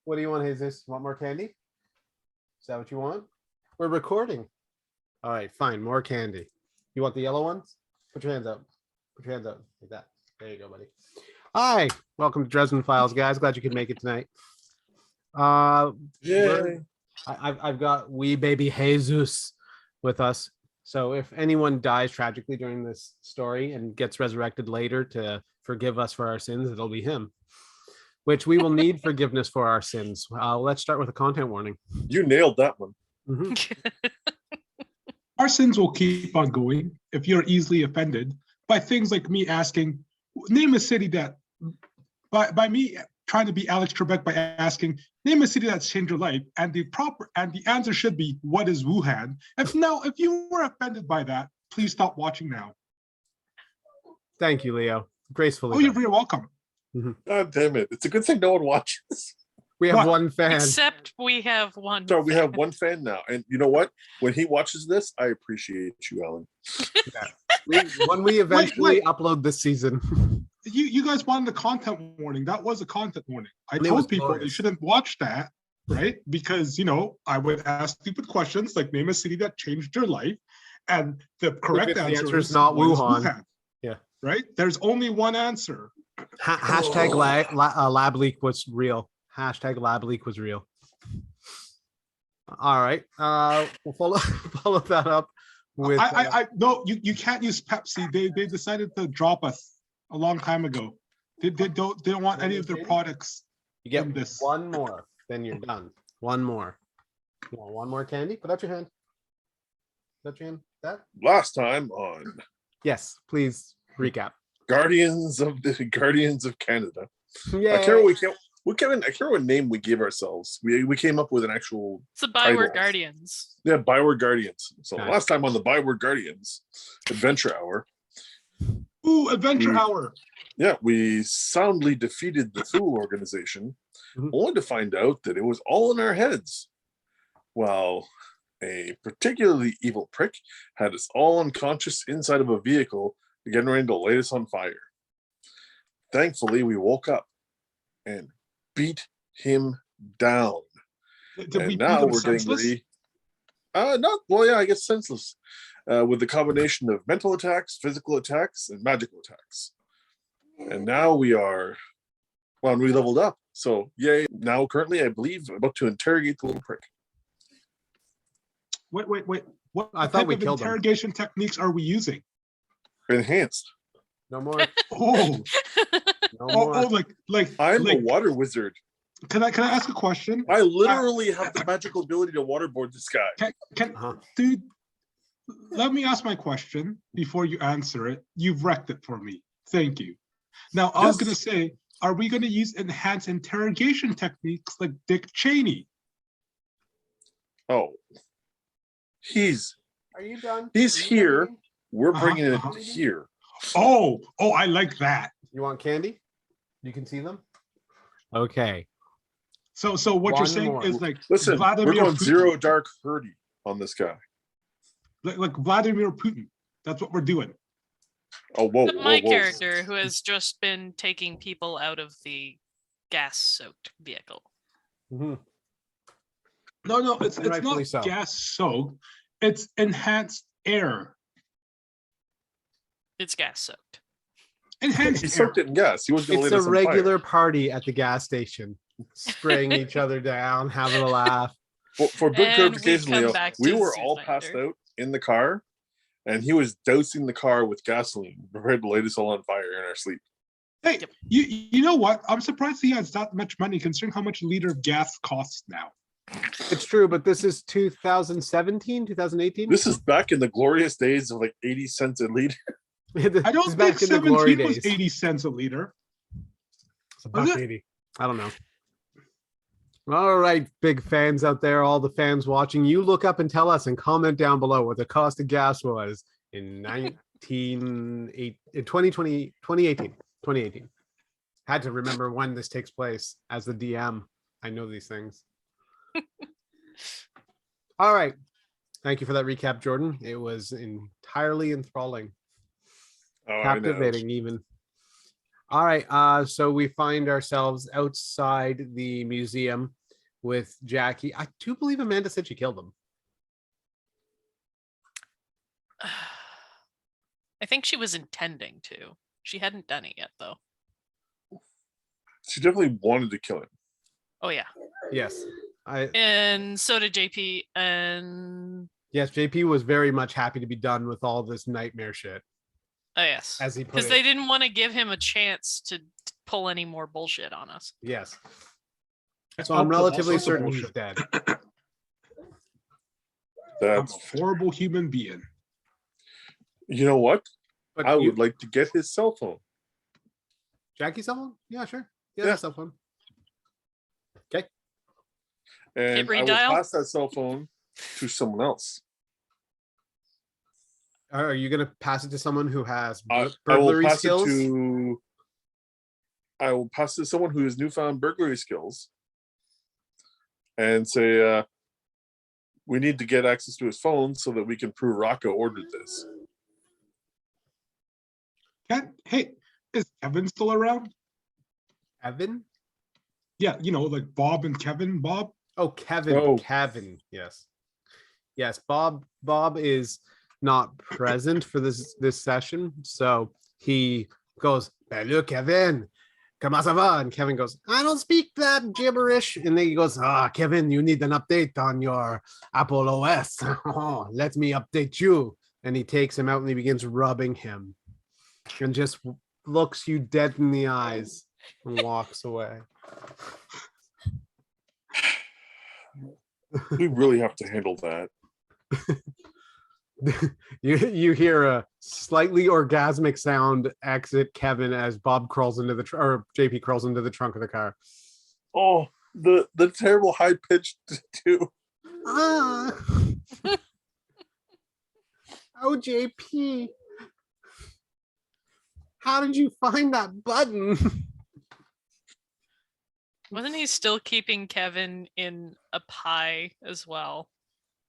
What do you want, Jesus? Want more candy? Is that what you want? We're recording. All right, fine. More candy. You want the yellow ones? Put your hands up. Put your hands up like that. There you go, buddy. Hi, welcome to Dresden Files, guys. Glad you could make it tonight. Yeah. I've got wee baby Jesus with us. So if anyone dies tragically during this story and gets resurrected later to forgive us for our sins, it'll be him. Which we will need forgiveness for our sins. Let's start with a content warning. You nailed that one. Mm-hmm. Our sins will keep on going if you're easily offended by things like me asking, name a city that, by me trying to be Alex Trebek by asking, name a city that's changed your life, and the answer should be, what is Wuhan? If you were offended by that, please stop watching now. Thank you, Leo. Gracefully. Oh, you're very welcome. Mm-hmm. God damn it. It's a good thing no one watches. We have one fan. Except we have one. So we have one fan now. And you know what? When he watches this, I appreciate you, Alan. Yeah. When we eventually upload this season. You guys wanted a content warning. That was a content warning. I And told people they shouldn't watch that, right? Because, I would ask stupid questions like name a city that changed your life. And the correct answer is not Wuhan. Yeah. Right? There's only one answer. Hashtag lab leak was real. Hashtag lab leak was real. All right. We'll follow that up with. No, you can't use Pepsi. They decided to drop us a long time ago. They don't want any of their products. You get in this. One more, then you're done. One more. You want one more candy? Put out your hand. Put out your hand. That. Last time on Yes, please recap. Guardians of Canada. Yeah. I can't remember what name we gave ourselves. We came up with an actual. It's the Byword title. Guardians. Yeah, Byword Guardians. So Nice. last time on the Byword Guardians Adventure Hour. Ooh, Adventure Hour. Yeah, we soundly defeated the Fool organization, only to find out that it was all in our heads. While a particularly evil prick had us all unconscious inside of a vehicle, getting ready to light us on fire. Thankfully, we woke up and beat him down. And now we're getting ready. I guess senseless. With the combination of mental attacks, physical attacks, and magical attacks. And now we leveled up. So, yay. Now, currently, I believe, I'm about to interrogate the little prick. Wait. What I thought type we of killed him. interrogation techniques are we using? Enhanced. No more. Oh, No more. I'm a water wizard. Can I ask a question? I literally have the magical ability to waterboard this guy. Dude, let me ask my question before you answer it. You've wrecked it for me. Thank you. Now, I was going to say, are we going to use enhanced interrogation techniques like Dick Cheney? Oh. Are you done? He's here. We're bringing it here. Oh, I like that. You want candy? You can see them. Okay. So what One you're saying more. is like Listen, Vladimir we're going Putin. zero dark 30 on this guy. Like Vladimir Putin. That's what we're doing. Oh, whoa. My character, who has just been taking people out of the gas-soaked vehicle. Mm-hmm. No, it's rightfully not so. gas soaked. It's enhanced air. It's gas-soaked. Enhanced He air. soaked it in gas. He was going to It's light a us on regular fire. party at the gas station, spraying each other down, having a laugh. For good And clarification, we come Leo, back we to were all Zoolander. passed out in the car, and he was dousing the car with gasoline, prepared to light us all on fire in our sleep. Hey, you know what? I'm surprised he has that much money considering how much a liter of gas costs now. It's true, but this is 2017, 2018. This is back in the glorious days of like 80 cents a liter. I don't think 17 was 80 cents a liter. It's $1.80. I don't know. All right, big fans out there, all the fans watching, you look up and tell us and comment down below what the cost of gas was in 2018. Had to remember when this takes place as the DM. I know these things. All right. Thank you for that recap, Jordan. It was entirely enthralling. Oh, Captivating even. All right. So we find ourselves outside the museum with Jackie. I do believe Amanda said she killed him. I think she was intending to. She hadn't done it yet, though. She definitely wanted to kill him. Oh yeah, Yes. and so did JP. And Yes, JP was very much happy to be done with all this nightmare shit, oh yes, as he put because it. they didn't want to give him a chance to pull any more bullshit on us. Yes. And So I'm I'll pull all relatively sorts of certain he's bullshit. dead. I'm That's a horrible human being. you know what? But I would like to get his cell phone. Jackie's cell phone? Yeah, sure. Yeah, Yeah. that's cell phone. Okay. And I will redial? pass that cell phone to someone else. Are you gonna pass it to someone who has I will burglary pass skills? it to. I will pass it to someone who has newfound burglary skills, and say, "We need to get access to his phone so that we can prove Rocco ordered this." Hey, is Kevin still around? Evan? Yeah, like Bob and Kevin. Bob? Oh, Kevin. Oh. Kevin. Yes. Yes. Bob is not present for this session. So he goes, "Hello, Kevin. Comment ça va?" And Kevin goes, "I don't speak that gibberish." And then he goes, Kevin, you need an update on your Apple OS. Let me update you. And he takes him out and he begins rubbing him and just looks you dead in the eyes and walks away. We really have to handle that. you hear a slightly orgasmic sound exit Kevin as Bob crawls into the or JP crawls into the trunk of the car. Oh, the terrible high pitched too. Oh, JP, how did you find that button? Wasn't he still keeping Kevin in a pie as well?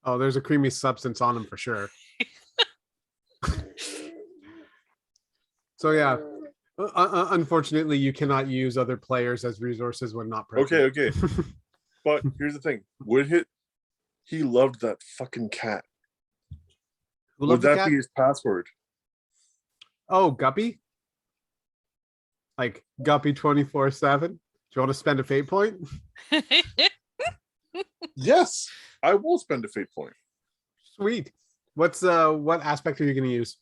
Oh, there's a creamy substance on him for sure. So yeah, unfortunately, you cannot use other players as resources when not present. Okay. But here's the thing: he loved that fucking cat? Who Would loved the that cat? be his password? Oh, Guppy? Like Guppy 24/7? Do you want to spend a fate point? Yes, I will spend a fate point. Sweet. What aspect are you going to use?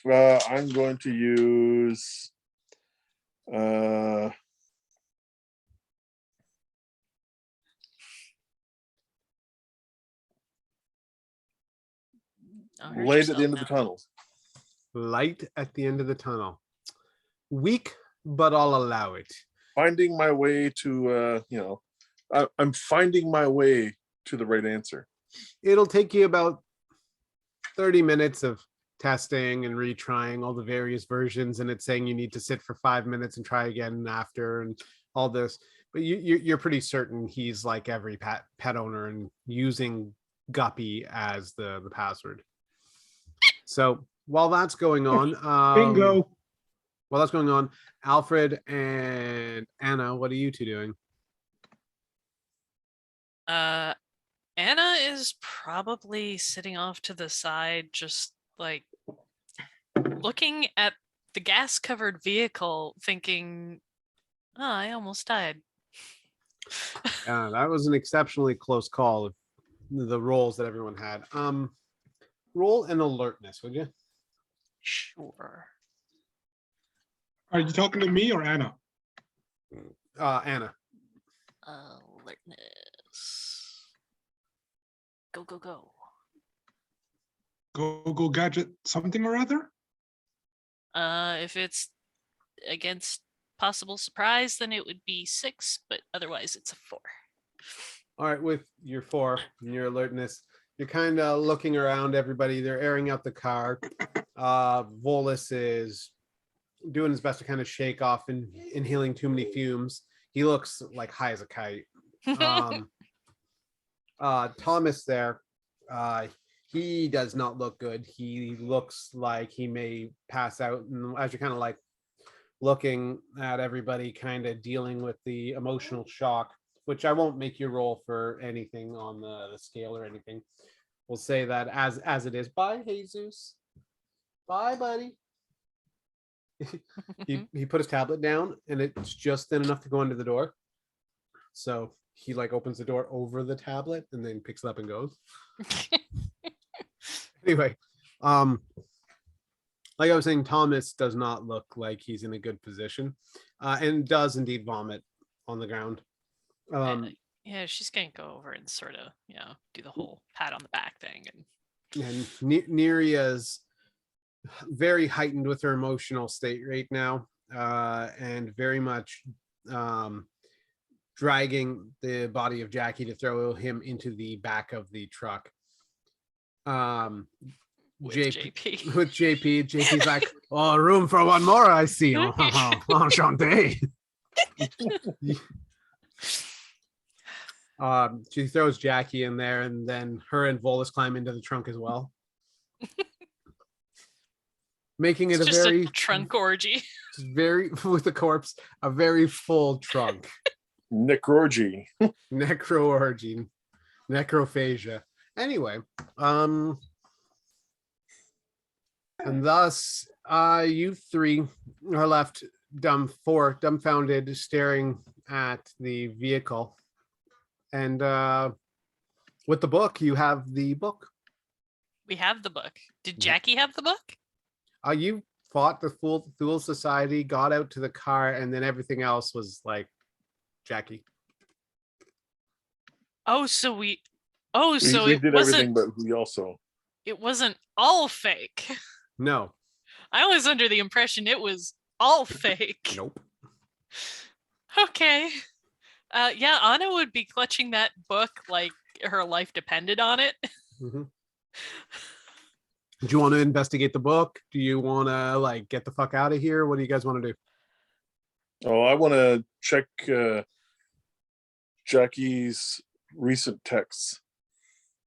I'm going to use. Light at the end of the tunnel. Light at the end of the tunnel. Weak, but I'll allow it. Finding my way to, I'm finding my way to the right answer. It'll take you about 30 minutes of testing and retrying all the various versions, and it's saying you need to sit for 5 minutes and try again after and all this. But you're pretty certain he's like every pet owner and using Guppy as the password. So while that's going on, Bingo. while that's going on, Alfred and Anna, what are you two doing? Anna is probably sitting off to the side, just like looking at the gas-covered vehicle, thinking, "Oh, I almost died." That was an exceptionally close call of the rolls that everyone had. Roll an alertness, would you? Sure. Are you talking to me or Anna? Anna. Alertness. Go, go, go. Go gadget something or other? If it's against possible surprise, then it would be 6, but otherwise it's a 4. All right, with your 4 and your alertness, you're kind of looking around everybody. They're airing out the car. Volus is doing his best to kind of shake off and inhaling too many fumes. He looks like high as a kite. Thomas there, he does not look good. He looks like he may pass out. And as you're kind of like looking at everybody, kind of dealing with the emotional shock, which I won't make you roll for anything on the scale or anything. We'll say that as it is. Bye, Jesus. Bye, buddy. he put his tablet down, and it's just thin enough to go under the door. So he like opens the door over the tablet and then picks it up and goes. Anyway, like I was saying, Thomas does not look like he's in a good position, and does indeed vomit on the ground. Yeah, she's gonna go over and sort of, do the whole pat on the back thing. And Neria's very heightened with her emotional state right now, and very much dragging the body of Jackie to throw him into the back of the truck. With JP. With JP's like, oh, room for one more, I see. Enchanté. She throws Jackie in there, and then her and Volus climb into the trunk as well. Making it It's a just very a trunk orgy. Very with the corpse, a very full trunk. Necrorgy. Necroorgy. Necrophagia. Anyway, and thus you three are left dumbfounded, staring at the vehicle. And with the book, you have the book. We have the book. Did Jackie have the book? You fought the Thule Society, got out to the car, and then everything else was like Jackie. So we it did everything, but we also. It wasn't all fake. No. I was under the impression it was all fake. Nope. Okay. Yeah, Anna would be clutching that book like her life depended on it. Mm-hmm. Do you want to investigate the book? Do you want to like get the fuck out of here? What do you guys want to do? Oh, I want to check Jackie's recent texts.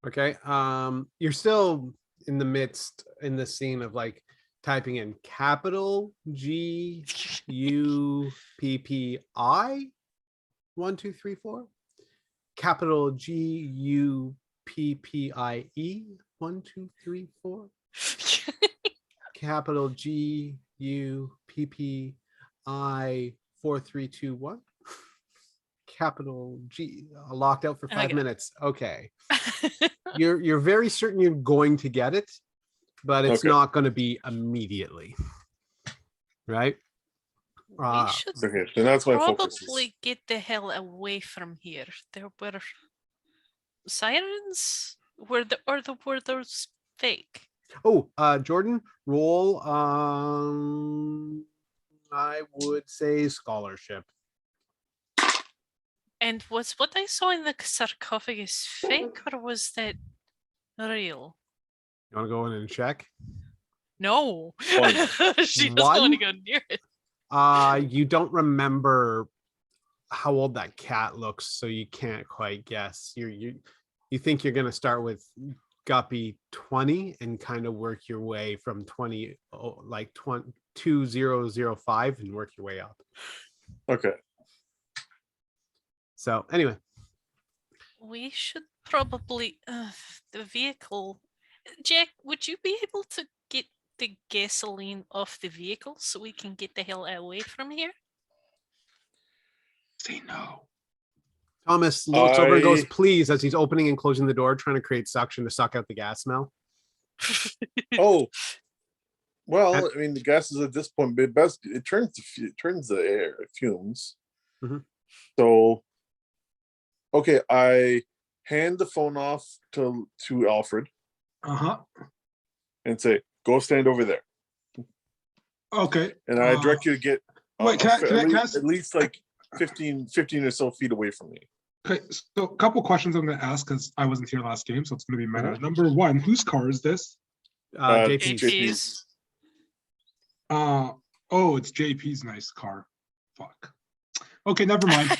Okay. You're still in the scene of like typing in capital GUPPI 1 2 3 4, capital GUPPIE 1 2 3 4, capital GUPPI 4 3 2 1, capital G. Locked out for 5 minutes. Okay. You're very certain you're going to get it, but it's not going to be immediately, right? We should Okay, then that's my focus. probably get the hell away from here. There were sirens. Were those fake? Oh, Jordan, roll. I would say scholarship. And was what I saw in the sarcophagus fake, or was that real? You want to go in and check? No. She doesn't want to go near it. You don't remember how old that cat looks, so you can't quite guess. You think you're gonna start with Guppy 20 and kind of work your way from 20, like 2005, and work your way up. Okay. So anyway, we should probably the vehicle. Jack, would you be able to get the gasoline off the vehicle so we can get the hell away from here? Say no. Thomas looks over and goes, please, as he's opening and closing the door, trying to create suction to suck out the gas smell. Oh, well, I mean, the gases at this point, it turns the air, it fumes. Mm-hmm. So, okay, I hand the phone off to Alfred. And say, go stand over there. Okay. And I direct you to get at least like 15 or so feet away from me. Okay, so a couple questions I'm going to ask because I wasn't here last game, so it's going to be meta. Number one, whose car is this? JP's. It's JP's nice car. Fuck. Okay, never mind.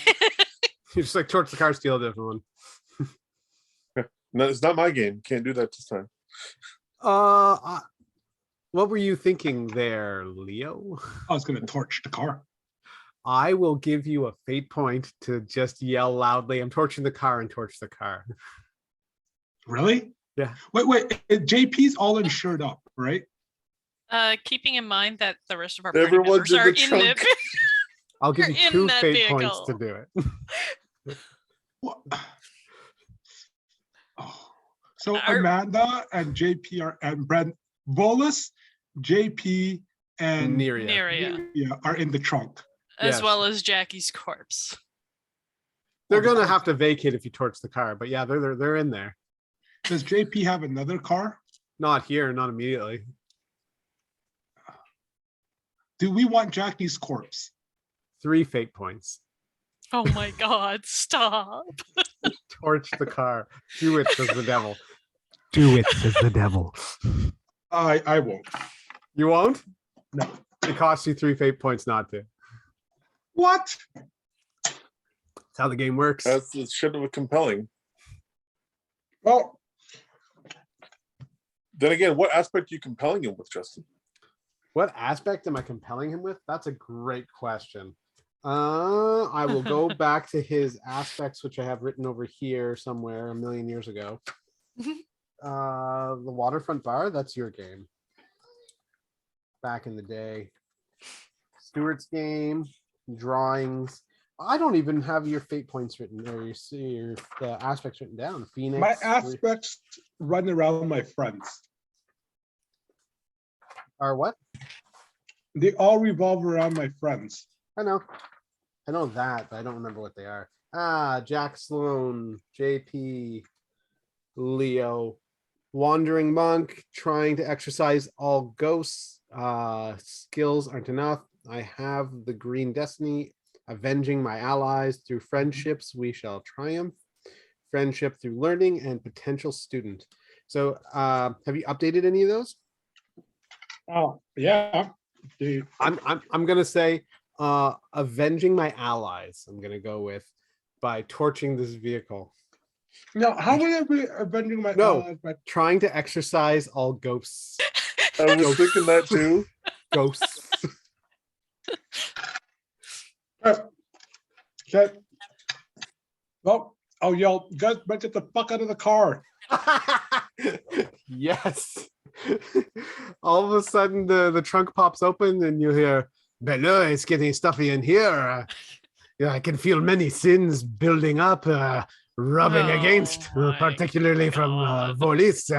You just like torch the car, steal a different one. No, it's not my game. Can't do that this time. What were you thinking there, Leo? I was gonna torch the car. I will give you a fate point to just yell loudly, I'm torching the car, and torch the car. Really? Yeah. Wait. JP's all insured up, right? Keeping in mind that the rest of our party Everyone's members in are the in trunk. the I'll give You're you in 2 that fate points to vehicle. do it. What? Oh. So Our- Amanda and JP and Brent Volus, JP and Neria. Are in the trunk. as Yes. well as Jackie's corpse. They're the gonna car- have to vacate if you torch the car, but yeah, they're in there. Does JP have another car? Not here, not immediately. Do we want Jackie's corpse? 3 fate points. Oh my god, stop. Torch the car. Do it, says the devil. Do it, says the devil. I won't. You won't? No. It costs you 3 fate points not to. What? That's how the game works. That's the shit of a compelling. Well, Then again, what aspect are you compelling him with, Justin? What aspect am I compelling him with? That's a great question. I will go back to his aspects, which I have written over here somewhere a million years ago. The waterfront bar, that's your game. Back in the day. Stewart's game, drawings. I don't even have your fate points written or your aspects written down. Phoenix. my aspects run around my friends. Are what? They all revolve around my friends. I know that, but I don't remember what they are. Jack Sloan, JP, Leo, Wandering Monk, trying to exercise all ghosts. Skills aren't enough. I have the Green Destiny, avenging my allies through friendships. We shall triumph. Friendship through learning and potential student. So, have you updated any of those? Oh, yeah. I'm gonna say avenging my allies. I'm gonna go with by torching this vehicle. No, how would I be avenging my No. allies? Trying to exercise all ghosts. I was thinking that too. Ghosts. Okay. Well, I'll yell, guys, better get the fuck out of the car. Yes. All of a sudden the trunk pops open and you hear, "Bello, it's getting stuffy in here. Yeah, I can feel many sins building up, rubbing Oh against, my particularly from God. Volis."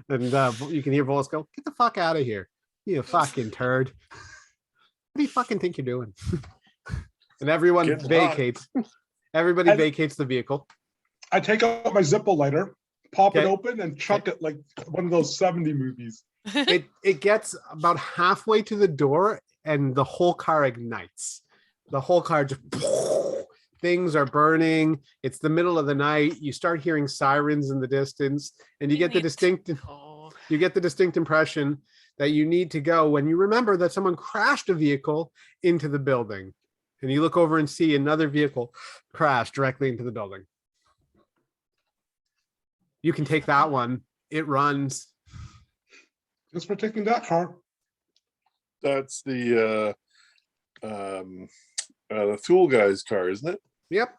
And you can hear Volis go, "Get the fuck out of here, you fucking turd. What do you fucking think you're doing?" And everyone Get lost. vacates. Everybody And- vacates the vehicle. I take out my Zippo lighter, pop it Okay. open, and chuck it like one of those 70 movies. It gets about halfway to the door and the whole car ignites. The whole car just things are burning. It's the middle of the night. You start hearing sirens in the distance, and you get the distinct Oh, impression that you need to go when you remember that someone crashed a vehicle into the building. And you look over and see another vehicle crash directly into the building. You can take that one. It runs. Just for taking that car. That's the Thule guy's car, isn't it? Yep.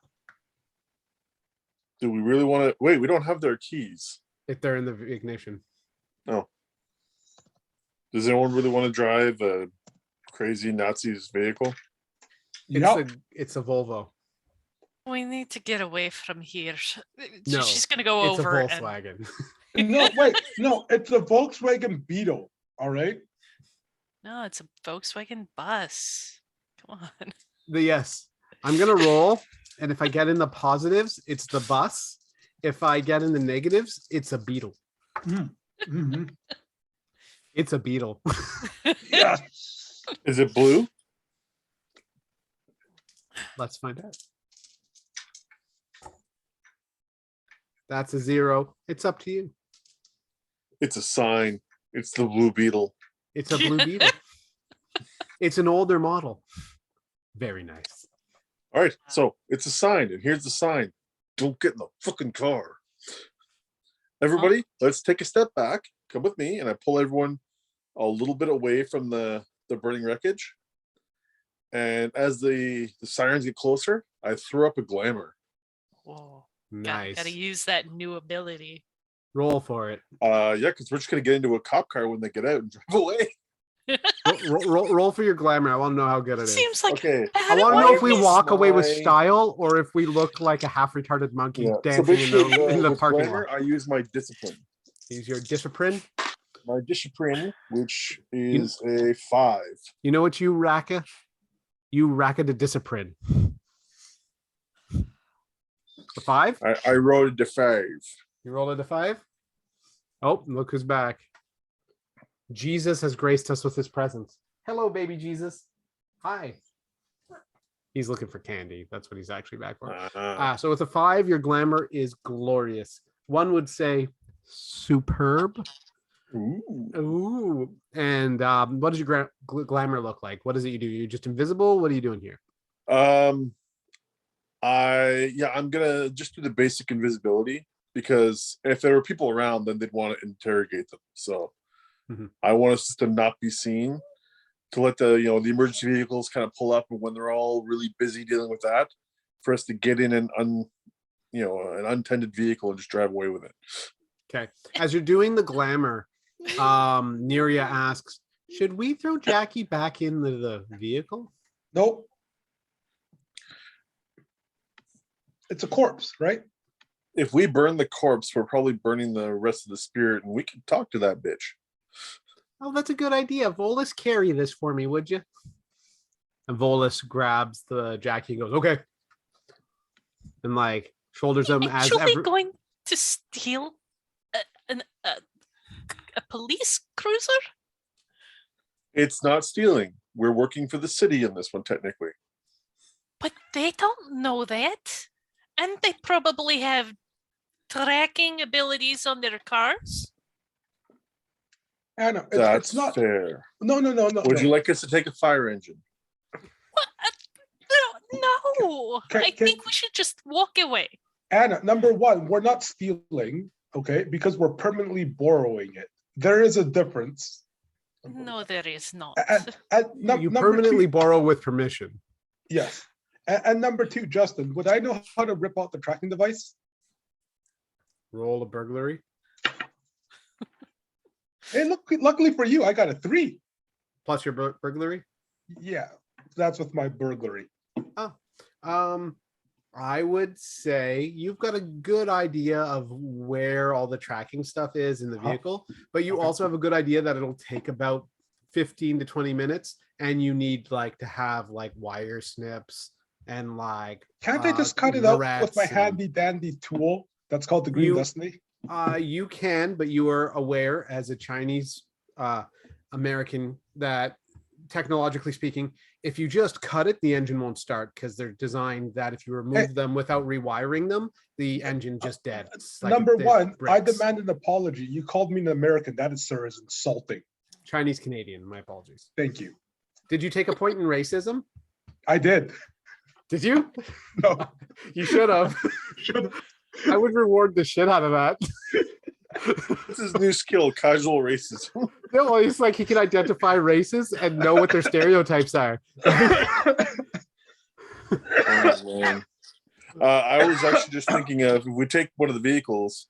Do we really want to wait? We don't have their keys. If they're in the ignition. Does anyone really want to drive a crazy Nazi's vehicle? It's a Volvo. we need to get away from here. No, She's gonna go It's a over and Volkswagen. No, wait, no, it's a Volkswagen Beetle. All right. no, it's a Volkswagen bus. Come on. Yes. I'm gonna roll. And if I get in the positives, it's the bus. If I get in the negatives, it's a Beetle. Mhm. It's a Beetle. Yes. Is it blue? Let's find out. That's a 0. It's up to you. It's a sign. It's the Blue Beetle. It's a blue Beetle. It's an older model. Very nice. All right, so it's a sign, and here's the sign. Don't get in the fucking car. Everybody, let's take a step back. Come with me, and I pull everyone a little bit away from the burning wreckage. And as the sirens get closer, I throw up a glamour. Whoa. Nice. Gotta use that new ability. Roll for it. Yeah, because we're just gonna get into a cop car when they get out and drive away. Roll for your glamour. I want to know how good it is. Seems like Okay. I want to know if we Why walk away with my- style or if we look like a half-retarded monkey Yeah. So dancing basically, in the with parking glamour, lot. I use my discipline. Use your discipline. My discipline, which is a 5. You know what you racka? You racka the discipline. A 5? I wrote a 5. You rolled a 5? Oh, look who's back. Jesus has graced us with his presence. Hello, baby Jesus. Hi. He's looking for candy. That's what he's actually back for. So with a 5, your glamour is glorious. One would say superb. Ooh. Ooh. And what does your glamour look like? What is it you do? You're just invisible? What are you doing here? I'm gonna just do the basic invisibility, because if there were people around, then they'd want to interrogate them. So I want us to not be seen, to let the emergency vehicles kind of pull up, and when they're all really busy dealing with that, for us to get in an untended vehicle and just drive away with it. Okay. As you're doing the glamour, Neria asks, should we throw Jackie back into the vehicle? Nope. It's a corpse, right? If we burn the corpse, we're probably burning the rest of the spirit, and we can talk to that bitch. Oh, that's a good idea. Volus, carry this for me, would you? And Volus grabs the Jackie and goes, okay. And like shoulders them as Actually going to steal a police cruiser? It's not stealing. We're working for the city in this one, technically. But they don't know that. And they probably have tracking abilities on their cars. Anna, That's it's not fair. No. Would you like us to take a fire engine? What? No. I think we should just walk away. Anna, number one, we're not stealing, okay, because we're permanently borrowing it. There is a difference. No, there is not. You permanently borrow with permission. Yes. And number 2, Justin, would I know how to rip out the tracking device? Roll a burglary. Hey, look, luckily for you, I got a 3. Plus your burglary? Yeah, that's with my burglary. Oh. I would say you've got a good idea of where all the tracking stuff is in the vehicle, but you also have a good idea that it'll take about 15 to 20 minutes, and you need to have wire snips and Can't I just cut it out with my handy dandy tool that's called the Green Destiny? You can, but you are aware as a Chinese American that technologically speaking, if you just cut it, the engine won't start, because they're designed that if you remove them without rewiring them, the engine just dead. Number 1, I demand an apology. You called me an American. That is, sir, is insulting. Chinese Canadian. My apologies. Thank you. Did you take a point in racism? I did. Did you? No. You should have. I would reward the shit out of that. This is new skill, casual racism. No, it's like he can identify races and know what their stereotypes are. Oh, man. I was actually just thinking of, if we take one of the vehicles,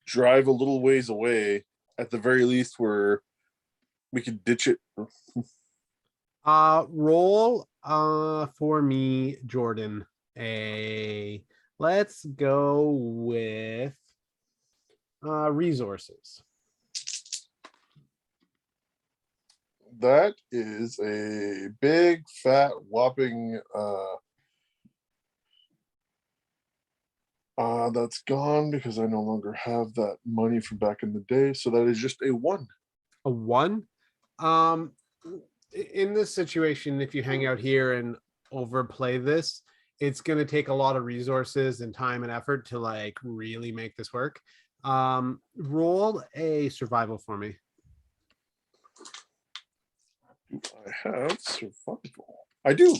drive a little ways away, at the very least where we could ditch it. Roll for me, Jordan. Let's go with resources. That is a big, fat, whopping that's gone because I no longer have that money from back in the day. So that is just a 1. A 1? In this situation, if you hang out here and overplay this, it's going to take a lot of resources and time and effort to really make this work. Roll a survival for me. Do I have survival? I do.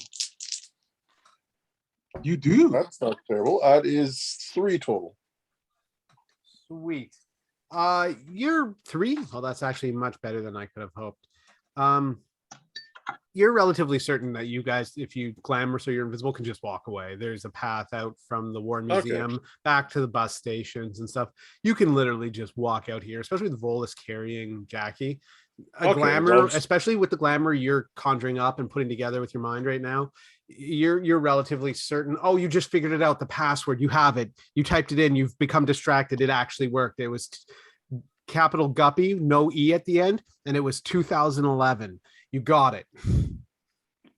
You do? That's not terrible. That is 3 total. Sweet. You're 3. Oh, that's actually much better than I could have hoped. You're relatively certain that you guys, if you glamour so you're invisible, can just walk away. There's a path out from the War Museum back to the bus stations and stuff. You can literally just walk out here, especially with Volus carrying Jackie. Glamour, especially with the glamour you're conjuring up and putting together with your mind right now, you're relatively certain. Oh, you just figured it out. The password, you have it. You typed it in. You've become distracted. It actually worked. It was capital Guppy, no E at the end, and it was 2011. You got it.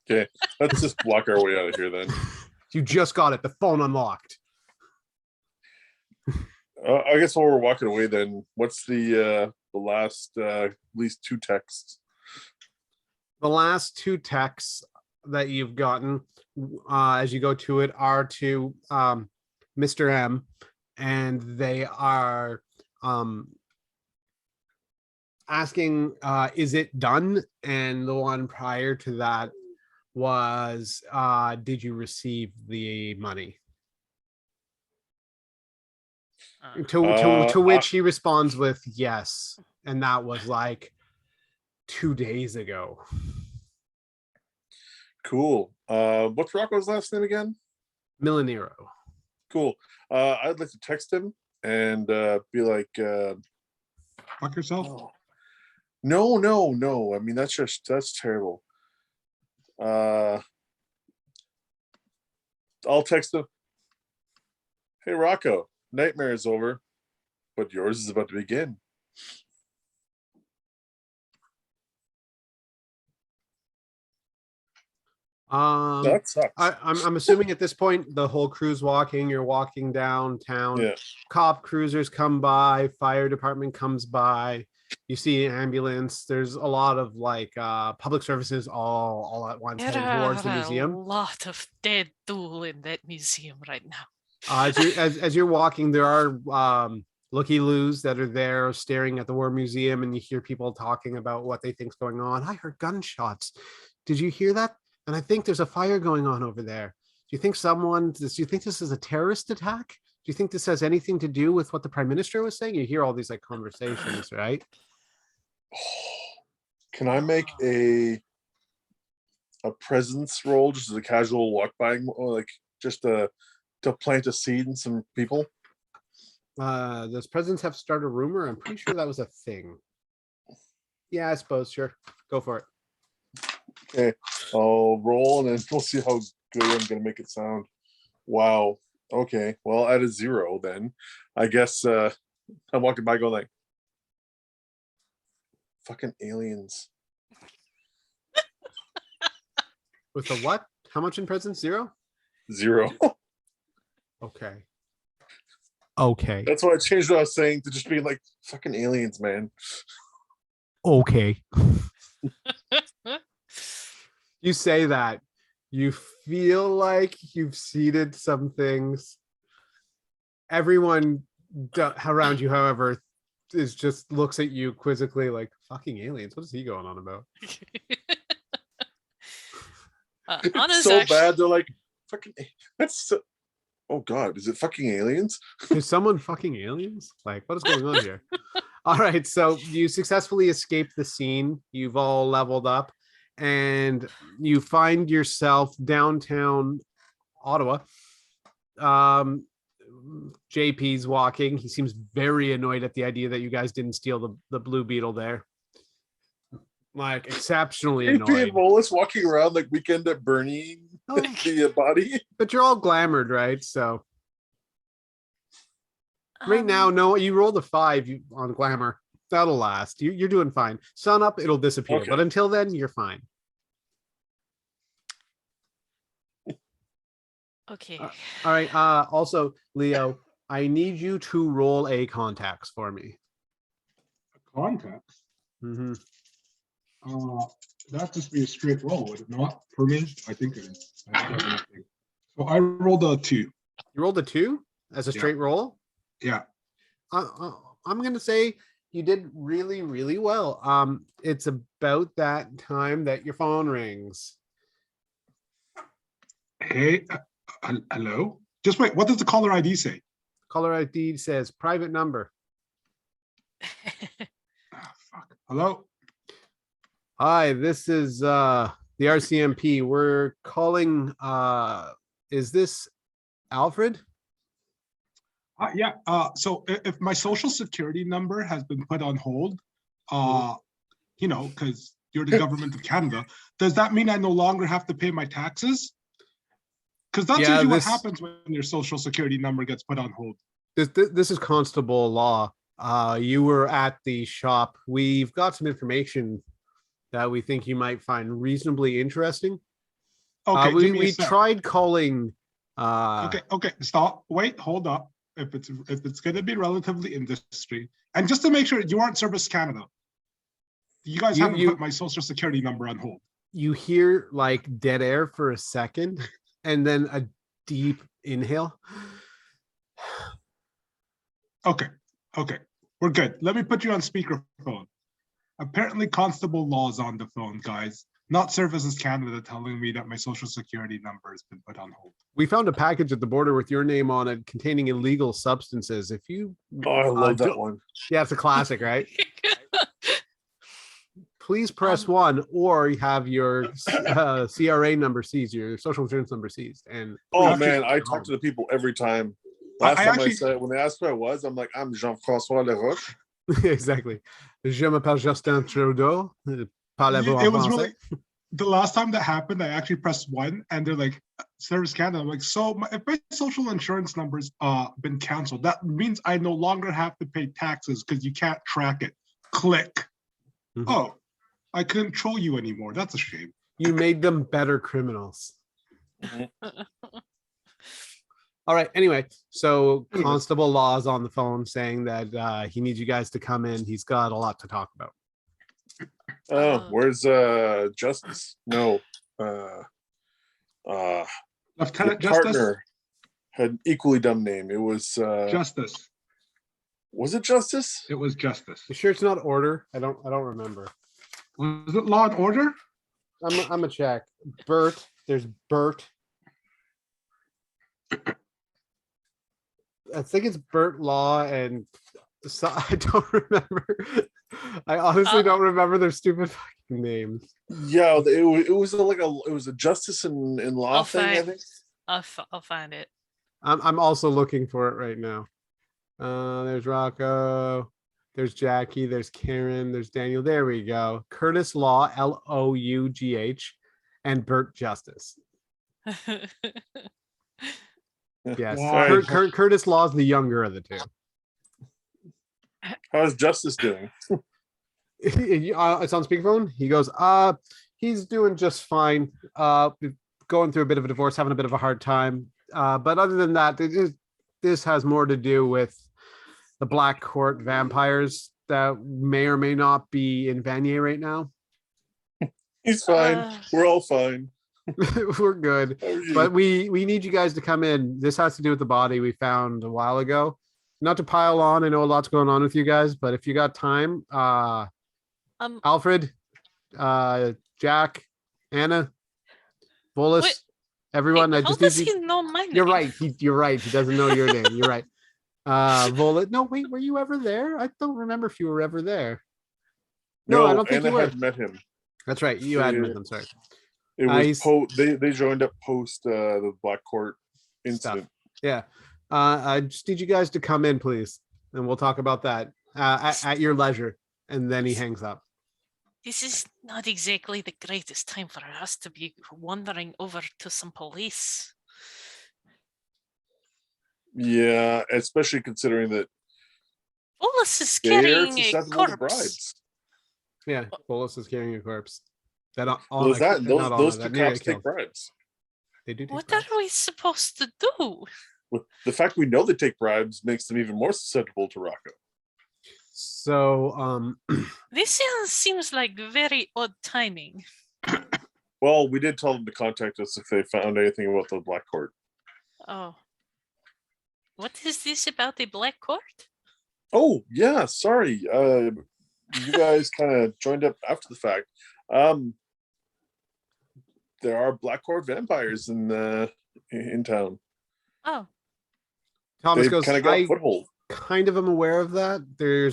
Okay, let's just walk our way out of here then. You just got it. The phone unlocked. I guess while we're walking away, then what's the last at least 2 texts? The last 2 texts that you've gotten as you go to it are to Mr. M, and they are asking, is it done? And the one prior to that was, did you receive the money? To which he responds with yes, and that was like 2 days ago. Cool. What's Rocco's last name again? Milanero. Cool. I'd like to text him and be like, Fuck yourself. oh, no. I mean, that's terrible. I'll text him. Hey, Rocco, nightmare is over, but yours is about to begin. That sucks. I'm assuming at this point the whole crew's walking. You're walking downtown. Yeah. Cop cruisers come by. Fire department comes by. You see an ambulance. There's a lot of like public services all at once heading towards the museum. A lot of dead duel in that museum right now. As you're walking, there are looky-loos that are there staring at the War Museum, and you hear people talking about what they think's going on. I heard gunshots. Did you hear that? And I think there's a fire going on over there. Do you think this is a terrorist attack? Do you think this has anything to do with what the prime minister was saying? You hear all these like conversations, right? Can I make a presence roll just as a casual walk by, like just to plant a seed in some people? Does presidents have to start a rumor? I'm pretty sure that was a thing. Yeah, I suppose. Sure. Go for it. Okay, I'll roll and then we'll see how good I'm gonna make it sound. Wow. Okay, well, at a 0 then I guess I'm walking by going like, fucking aliens. With a what? How much in presence? 0? 0. Okay. That's why I changed what I was saying to just being like, fucking aliens, man. Okay. You say that. You feel like you've seeded some things. Everyone around you, however, is just looks at you quizzically like, fucking aliens. What is he going on about? It's so bad. They're like, fucking, that's so, oh God, is it fucking aliens? Is someone fucking aliens? Like, what is going on here? All right, so you successfully escaped the scene. You've all leveled up, and you find yourself downtown Ottawa. JP's walking. He seems very annoyed at the idea that you guys didn't steal the Blue Beetle there. Like, exceptionally JP annoyed. and Volus walking around like Weekend at Bernie, the body. But you're all glamored, right? So right now, no, you rolled a 5 on glamour. That'll last. You're doing fine. Sun up, it'll disappear. Okay. But until then, you're fine. Okay. All right. Also, Leo, I need you to roll a contacts for me. Contacts. Mm-hmm. That just be a straight roll, would it not? For me, I think it is. So I rolled a 2. You rolled a 2 as a straight roll? Yeah. I'm gonna say you did really, really well. It's about that time that your phone rings. Hey, hello? Just wait, what does the caller ID say? Caller ID says private number. Fuck. Hello? Hi, this is the RCMP. We're calling is this Alfred? Yeah. So if my social security number has been put on hold, because you're the government of Canada, does that mean I no longer have to pay my taxes? Because that's usually what happens when your social security number gets put on hold. This is Constable Law. You were at the shop. We've got some information that we think you might find reasonably interesting. Okay, we tried calling. Okay, stop. Wait, hold up. If it's going to be relatively industry, and just to make sure you aren't Service Canada, you guys haven't put my social security number on hold. You hear like dead air for a second, and then a deep inhale. Okay, we're good. Let me put you on speakerphone. Apparently, Constable Law's on the phone, guys. Not Services Canada telling me that my social security number has been put on hold. We found a package at the border with your name on it containing illegal substances. If you... I love that one. Yeah, it's a classic, right? Please press 1 or you have your CRA number seized, your social insurance number seized. And man, I talk to the people every time. Last time I said, when they asked who I was, I'm like, I'm Jean-François Leroche. Exactly. Je m'appelle Justin Trudeau. Parlez-vous en français? Really, the last time that happened, I actually pressed 1 and they're like, Service Canada. I'm like, so if my social insurance number's been canceled, that means I no longer have to pay taxes because you can't track it. Click. Mm-hmm. Oh, I control you anymore. That's a shame. You made them better criminals. All right. Anyway, so Constable Law's on the phone saying that he needs you guys to come in. He's got a lot to talk about. Oh, where's Justice? No. Lieutenant Justice partner had an equally dumb name. It was Justice. Was it Justice? It was Justice. You sure it's not Order? I don't remember. Was it Law and Order? I'm a check. Bert. There's Bert. I think it's Bert Law and so, I don't remember. I honestly don't remember their stupid fucking names. Yeah, it was a Justice and Law thing. I think I'll find it. I'm also looking for it right now. There's Rocco. There's Jackie. There's Karen. There's Daniel. There we go. Curtis Law, Lough, and Bert Justice. Yes, wow. Curtis Law is the younger of the two. How's Justice doing? It's on speakerphone. He goes, he's doing just fine. Going through a bit of a divorce, having a bit of a hard time. But other than that, this has more to do with the Black Court vampires that may or may not be in Vanier right now. He's fine. We're all fine. We're good. But we need you guys to come in. This has to do with the body we found a while ago. Not to pile on, I know a lot's going on with you guys, but if you got time, Alfred, Jack, Anna, Volus, everyone. Wait, how does he know my name? You're right. You're right. He doesn't know your name. You're right. Volus. No, wait. Were you ever there? I don't remember if you were ever there. No, I don't think Anna you were. had met him. That's right. You had met him. Sorry. It was they joined up post the Black Court incident. Stuff. Yeah. I just need you guys to come in, please, and we'll talk about that at your leisure. And then he hangs up. This is not exactly the greatest time for us to be wandering over to some police. Yeah, especially considering that Bolus is carrying a corpse. Yeah, Bolus is carrying a corpse. Those two cops take bribes. They do. What are we supposed to do? The fact we know they take bribes makes them even more susceptible to Rocco. So, this seems like very odd timing. Well, we did tell them to contact us if they found anything about the Black Court. Oh. What is this about the Black Court? Oh, yeah, sorry. You guys kind of joined up after the fact. There are Black Court vampires in town. Oh. Thomas goes, kind of got a foothold. kind of am aware of that. There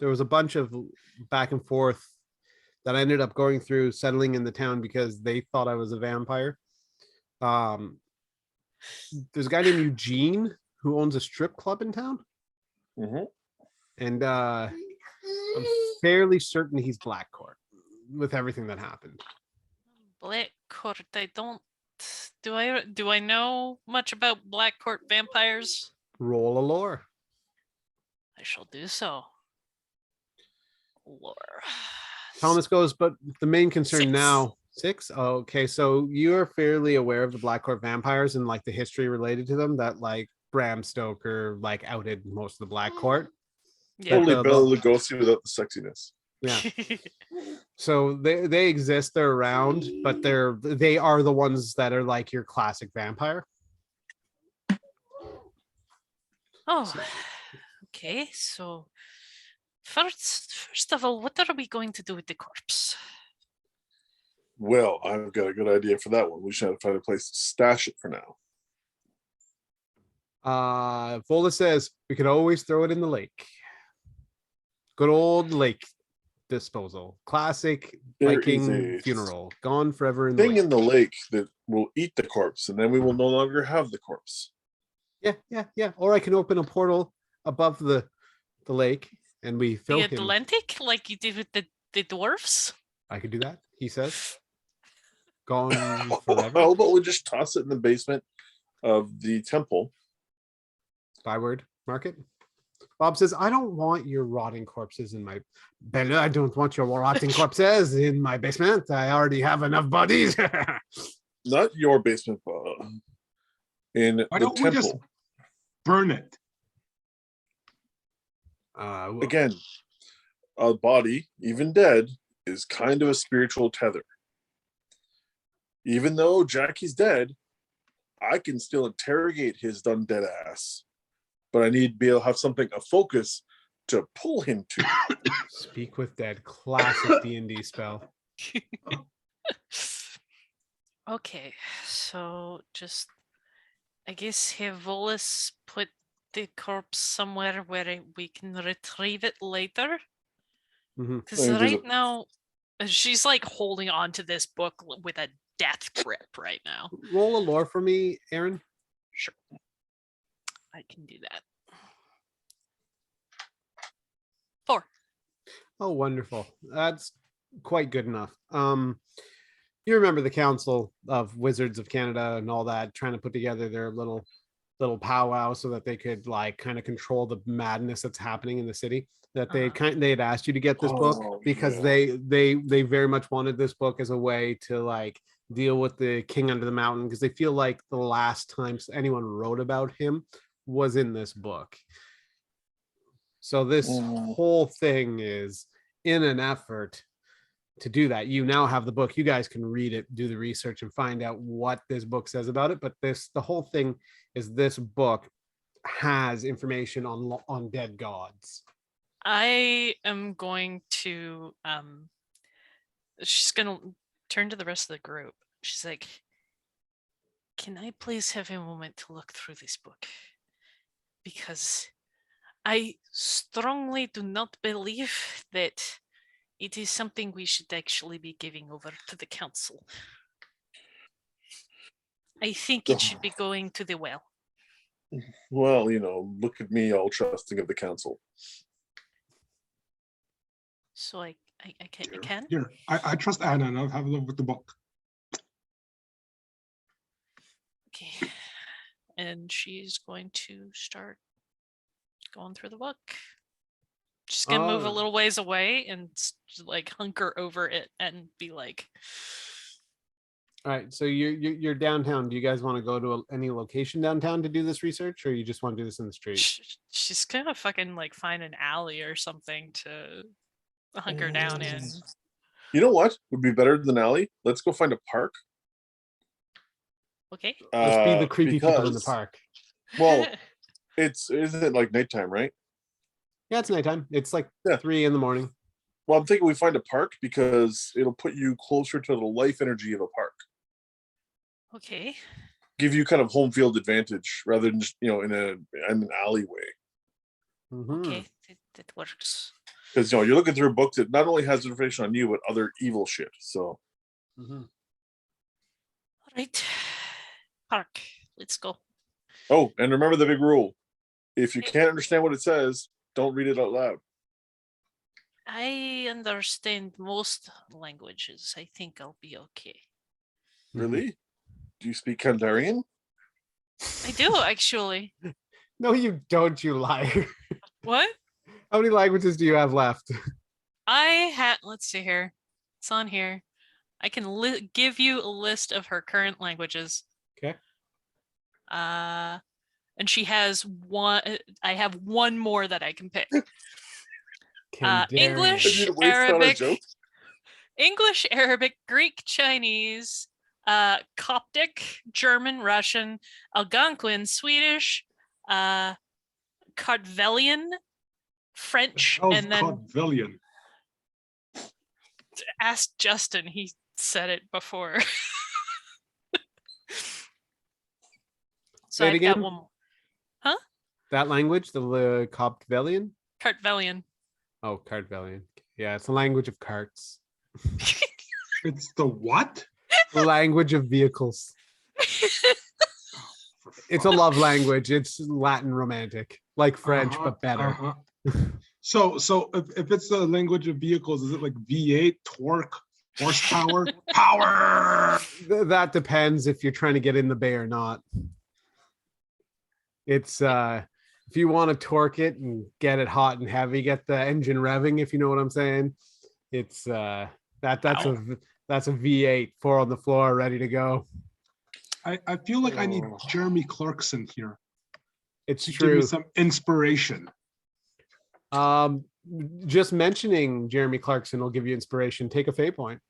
was a bunch of back and forth that I ended up going through, settling in the town because they thought I was a vampire. Um, there's a guy named Eugene who owns a strip club in town, and I'm fairly certain he's Black Court with everything that happened. Black Court. I don't. Do I know much about Black Court vampires? Roll a lore. I shall do so. Lore. Thomas goes, but the main concern 6. now. 6? Oh, okay, so you're fairly aware of the Black Court vampires and like the history related to them, that like Bram Stoker like outed most of the Black Court. Yeah. Totally Bela Lugosi without the sexiness. Yeah. So they exist, they're around, but they are the ones that are like your classic vampire. Oh, okay. So first of all, what are we going to do with the corpse? Well, I've got a good idea for that one. We should have to find a place to stash it for now. Vola says we could always throw it in the lake. Good old lake disposal. Classic There Viking is a funeral. Gone forever in the thing lake. in the lake that will eat the corpse, and then we will no longer have the corpse. Yeah. Or I can open a portal above the lake and we throw The him. Atlantic, like you did with the dwarfs? I could do that, he says. Gone How forever. about we just toss it in the basement of the temple? Byword market. Bob says, I don't want your rotting corpses in my Bella, I don't want your rotting corpses in my basement. I already have enough bodies. Not your basement, in Why the don't we just temple. burn it? Again, a body, even dead, is kind of a spiritual tether. Even though Jackie's dead, I can still interrogate his done dead ass. But I need to be able to have something, a focus to pull him to. Speak with dead, classic D&D spell. Okay, so just I guess have Volus put the corpse somewhere where we can retrieve it later. Mhm. Because There's right a- now, she's like holding on to this book with a death grip right now. Roll a lore for me, Aaron. Sure. I can do that. 4. Oh, wonderful. That's quite good enough. You remember the Council of Wizards of Canada and all that, trying to put together their little powwow so that they could like kind of control the madness that's happening in the city. That they had asked you to get this book because yeah. they very much wanted this book as a way to like deal with the king under the mountain, because they feel like the last time anyone wrote about him was in this book. So this whole thing is in an effort to do that. You now have the book. You guys can read it, do the research, and find out what this book says about it. But the whole thing is this book has information on dead gods. I am going to she's gonna turn to the rest of the group. She's like, can I please have a moment to look through this book? Because I strongly do not believe that it is something we should actually be giving over to the council. I think it should be going to the well. Well, look at me, all trusting of the council. So I can. Here, I trust Anna and I'll have a look with the book. Okay. And she's going to start going through the book. She's gonna move a little ways away and like hunker over it and be like, all right, so you're downtown. Do you guys want to go to any location downtown to do this research, or you just want to do this in the street? She's gonna fucking like find an alley or something to hunker down in. You know what would be better than alley? Let's go find a park. Okay. Let's be the creepy people in the park. Well, isn't it like nighttime, right? Yeah, it's nighttime. It's like 3 a.m. Well, I'm thinking we find a park because it'll put you closer to the life energy of a park. Okay. Give you kind of home field advantage rather than just, in an alleyway. Mhm. Okay, that works. Because you're looking through a book that not only has information on you, but other evil shit. So Mhm. All right. Park. Let's go. and remember the big rule. If you can't understand what it says, don't read it out loud. I understand most languages. I think I'll be okay. Really? Do you speak Kandarian? I do actually. No, you don't, you liar. What? How many languages do you have left? Let's see here. It's on here. I can give you a list of her current languages. Okay. And she has one. I have one more that I can pick. English, Arabic, Greek, Chinese, Coptic, German, Russian, Algonquin, Swedish, Kartvelian, French, and then Caudevillian. ask Justin. He said it before. So Say it I've again? got one more. Huh? That language, the Coptvelian? Kartvelian. Oh, Cartvelian. Yeah, it's the language of carts. It's the what? The language of vehicles. It's a love language. It's Latin romantic, like French, but better. So if it's the language of vehicles, is it like V8, torque, horsepower, power? That depends if you're trying to get in the bay or not. It's if you want to torque it and get it hot and heavy, get the engine revving, if you know what I'm saying. It's that's a V8, 4 on the floor, ready to go. I feel like I need Jeremy Clarkson here. It's to true. Give me some inspiration. Just mentioning Jeremy Clarkson will give you inspiration. Take a fate point.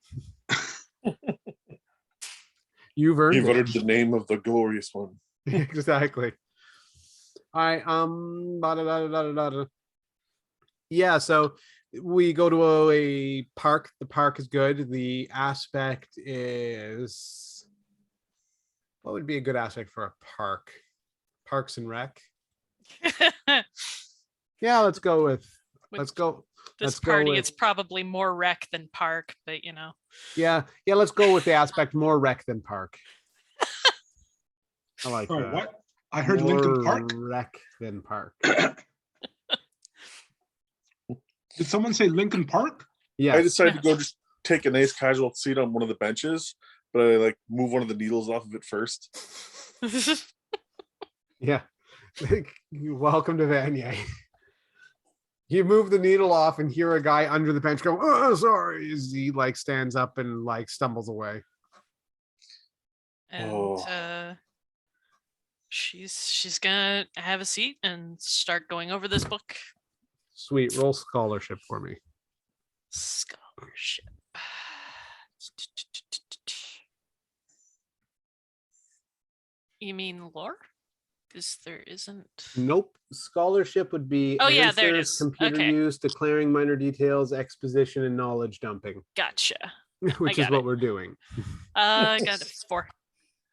You've earned You've it. uttered the name of the glorious one. Exactly. All right. Yeah. So we go to a park. The park is good. The aspect is, what would be a good aspect for a park? Parks and Rec. Yeah, let's go with. Let's go. This party, it's probably more rec than park, but you know. Yeah. Let's go with the aspect more rec than park. I like that. What? I heard more Lincoln Park. Rec than park. Did someone say Lincoln Park? Yeah. I decided to go just take a nice casual seat on one of the benches, but I like move one of the needles off of it first. Yeah. Welcome to Vanier. You move the needle off and hear a guy under the bench go, "Oh, sorry," as he like stands up and like stumbles away. And she's gonna have a seat and start going over this book. Sweet. Roll scholarship for me. Scholarship. You mean lore? Because there isn't. Nope. Scholarship would be yeah, there it is. Computer use, declaring minor details, exposition, and knowledge dumping. Gotcha. Which is what we're doing. I got a 4.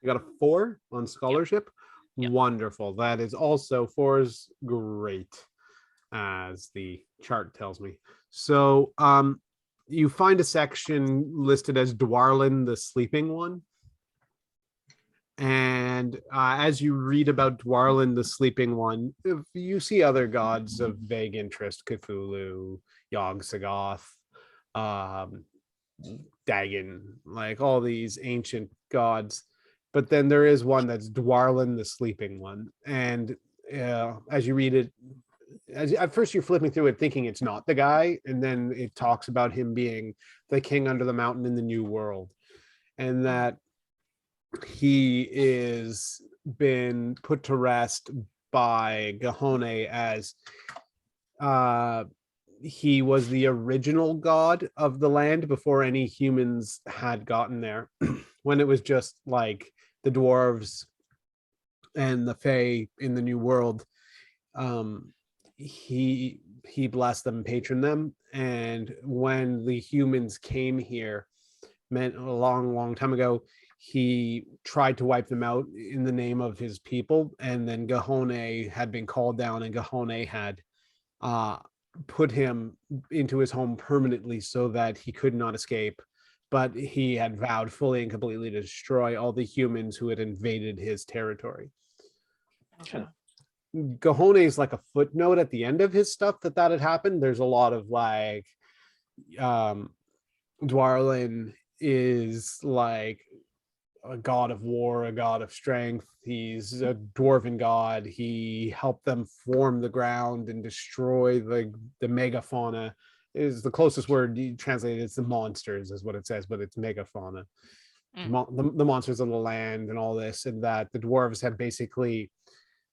You got a 4 on scholarship? Yep. Wonderful. That is also 4 is great, as the chart tells me. So you find a section listed as Dwarlin, the sleeping one. And as you read about Dwarlin, the sleeping one, you see other gods of vague interest: Cthulhu, Yog-Sothoth, Dagon, like all these ancient gods. But then there is one that's Dwarlin, the sleeping one. And as you read it, at first you're flipping through it thinking it's not the guy, and then it talks about him being the king under the mountain in the new world, and that he is been put to rest by Gahone as he was the original god of the land before any humans had gotten there, when it was just like the dwarves and the Fae in the new world. He blessed them, patroned them, and when the humans came here, meant a long time ago, he tried to wipe them out in the name of his people, and then Gahone had been called down, and Gahone had put him into his home permanently so that he could not escape. But he had vowed fully and completely to destroy all the humans who had invaded his territory. Okay. Gahone is like a footnote at the end of his stuff that had happened. There's a lot of like, Dwarlin is like a god of war, a god of strength. He's a dwarven god. He helped them form the ground and destroy the megafauna. Is the closest word you translate. It's the monsters, is what it says, but it's megafauna. The monsters of the land and all this, and that the dwarves have basically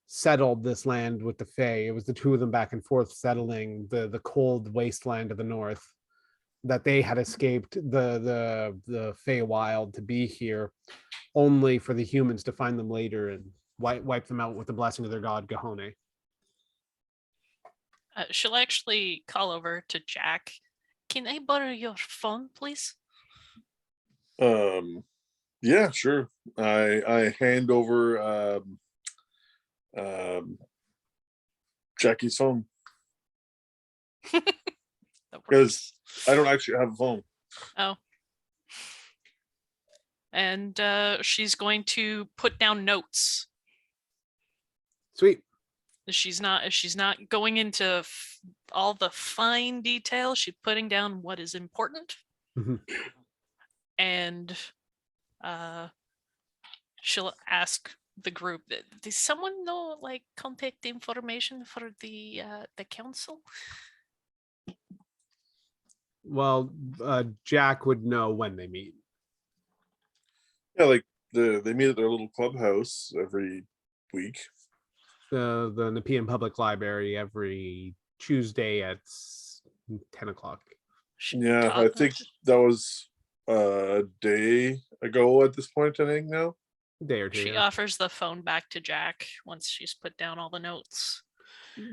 settled this land with the Fae. It was the two of them back and forth settling the cold wasteland of the north. That they had escaped the Feywild to be here, only for the humans to find them later and wipe them out with the blessing of their god Gahone. She'll actually call over to Jack. Can I borrow your phone, please? Yeah, sure. I hand over Jackie's phone because I don't actually have a phone. Oh. And she's going to put down notes. Sweet. She's not going into all the fine detail. She's putting down what is important. Mm-hmm. And she'll ask the group, does someone know like contact information for the council? Well, Jack would know when they meet. Yeah, like they meet at their little clubhouse every week. The Nepean Public Library every Tuesday at 10 o'clock. Yeah, I think that was a day ago at this point, I think now. A day or two. She offers the phone back to Jack once she's put down all the notes.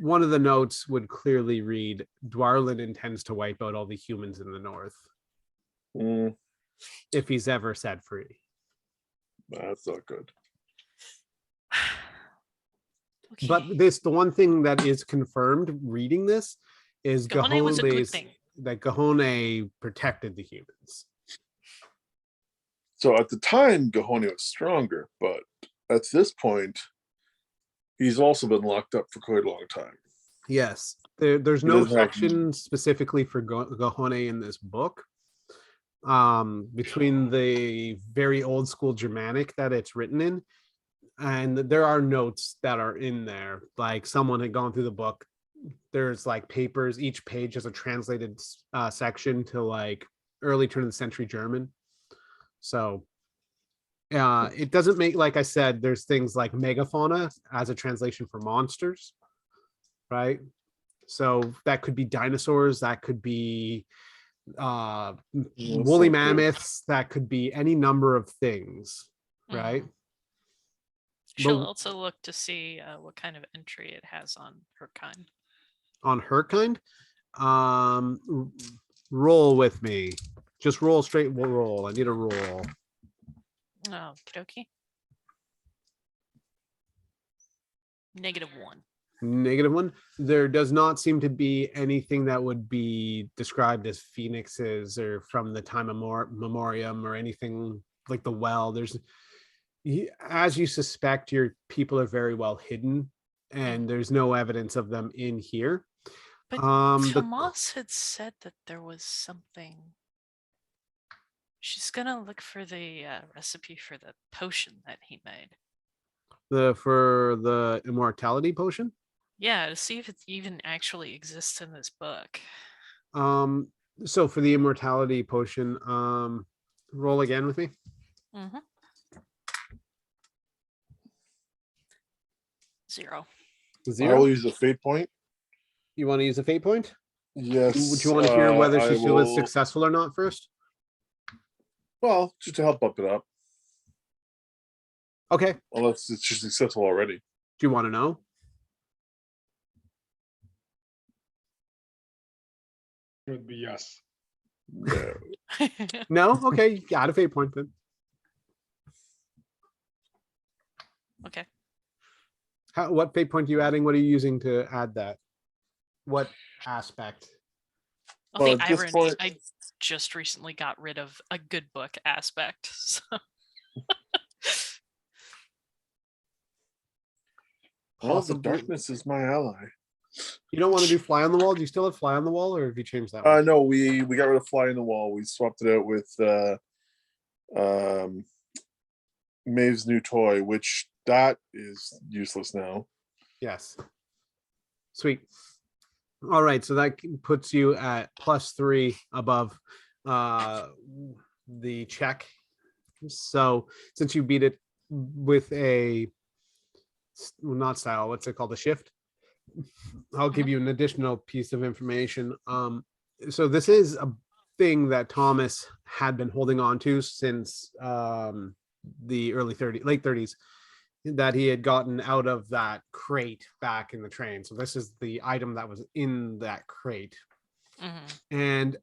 One of the notes would clearly read, Dwarlin intends to wipe out all the humans in the north. If he's ever set free. That's not good. Okay. But the one thing that is confirmed reading this is Gahone was a good thing. That Gahone protected the humans. So at the time, Gahone was stronger, but at this point, he's also been locked up for quite a long time. Yes, there's no section specifically for Gahone in this book. Between the very old school Germanic that it's written in, and there are notes that are in there. Like someone had gone through the book. There's like papers. Each page has a translated section to like early turn of the century German. So it doesn't make, like I said, there's things like megafauna as a translation for monsters, right? So that could be dinosaurs, that could be woolly mammoths, that could be any number of things, right? She'll also look to see what kind of entry it has on her kind. On her kind? Roll with me. Just roll straight. We'll roll. I need a roll. Oh, okie. -1. -1. There does not seem to be anything that would be described as phoenixes or from the time of memoriam or anything like the well. There's, as you suspect, your people are very well hidden, and there's no evidence of them in here. But Tomas had said that there was something. She's gonna look for the recipe for the potion that he made. For the immortality potion? Yeah, to see if it even actually exists in this book. So for the immortality potion, roll again with me. Mm-hmm. 0. 0. I will use a fate point. You want to use a fate point? Yes. Would you want to hear whether she was successful or not first? Well, just to help up it up. Okay. Unless it's just successful already. Do you want to know? It would be yes. No. No? Okay, you got a fate point then. Okay. What fate point are you adding? What are you using to add that? What aspect? Well, Well, the at this irony, point- I just recently got rid of a good book aspect. So. Well, the Possibly. darkness is my ally. You don't want to do fly on the wall? Do you still have fly on the wall, or have you changed that one? No, we got rid of fly in the wall. We swapped it out with Maeve's new toy, which that is useless now. Yes. Sweet. All right, so that puts you at +3 above the check. So since you beat it with a not style, what's it called, a shift, I'll give you an additional piece of information. So this is a thing that Thomas had been holding on to since the late 30s, that he had gotten out of that crate back in the train. So this is the item that was in that crate. And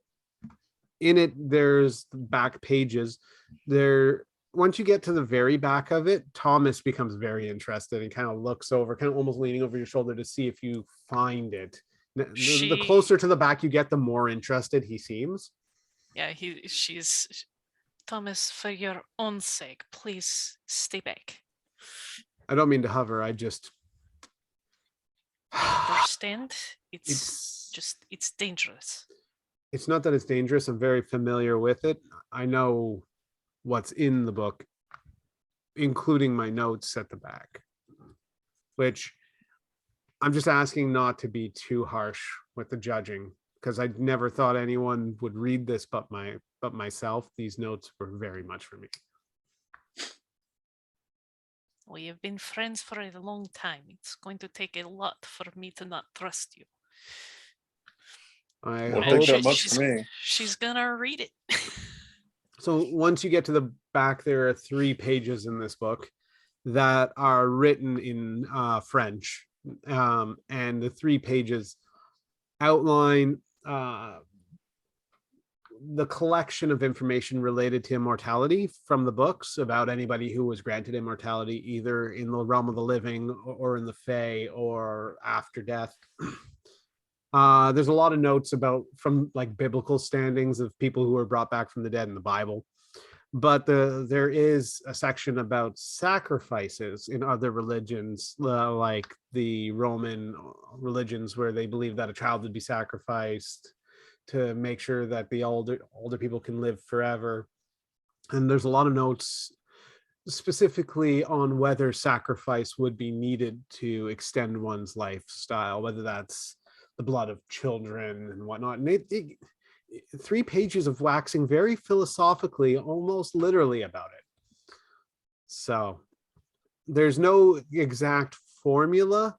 in it, there's the back pages. Once you get to the very back of it, Thomas becomes very interested and kind of looks over, kind of almost leaning over your shoulder to see if you find it. The closer to the back you get, the more interested he seems. Yeah, she's Thomas, for your own sake, please stay back. I don't mean to hover. I just understand. It's dangerous. It's not that it's dangerous. I'm very familiar with it. I know what's in the book, including my notes at the back, which I'm just asking not to be too harsh with the judging, because I never thought anyone would read this but myself. These notes were very much for me. We have been friends for a long time. It's going to take a lot for me to not trust you. I won't take that much for me. She's gonna read it. So once you get to the back, there are 3 pages in this book that are written in French. And the 3 pages outline the collection of information related to immortality from the books about anybody who was granted immortality, either in the realm of the living or in the Fae or after death. There's a lot of notes from like biblical standings of people who were brought back from the dead in the Bible. But there is a section about sacrifices in other religions, like the Roman religions, where they believe that a child would be sacrificed to make sure that the older people can live forever. And there's a lot of notes specifically on whether sacrifice would be needed to extend one's lifestyle, whether that's the blood of children and whatnot. And 3 pages of waxing very philosophically, almost literally about it. So there's no exact formula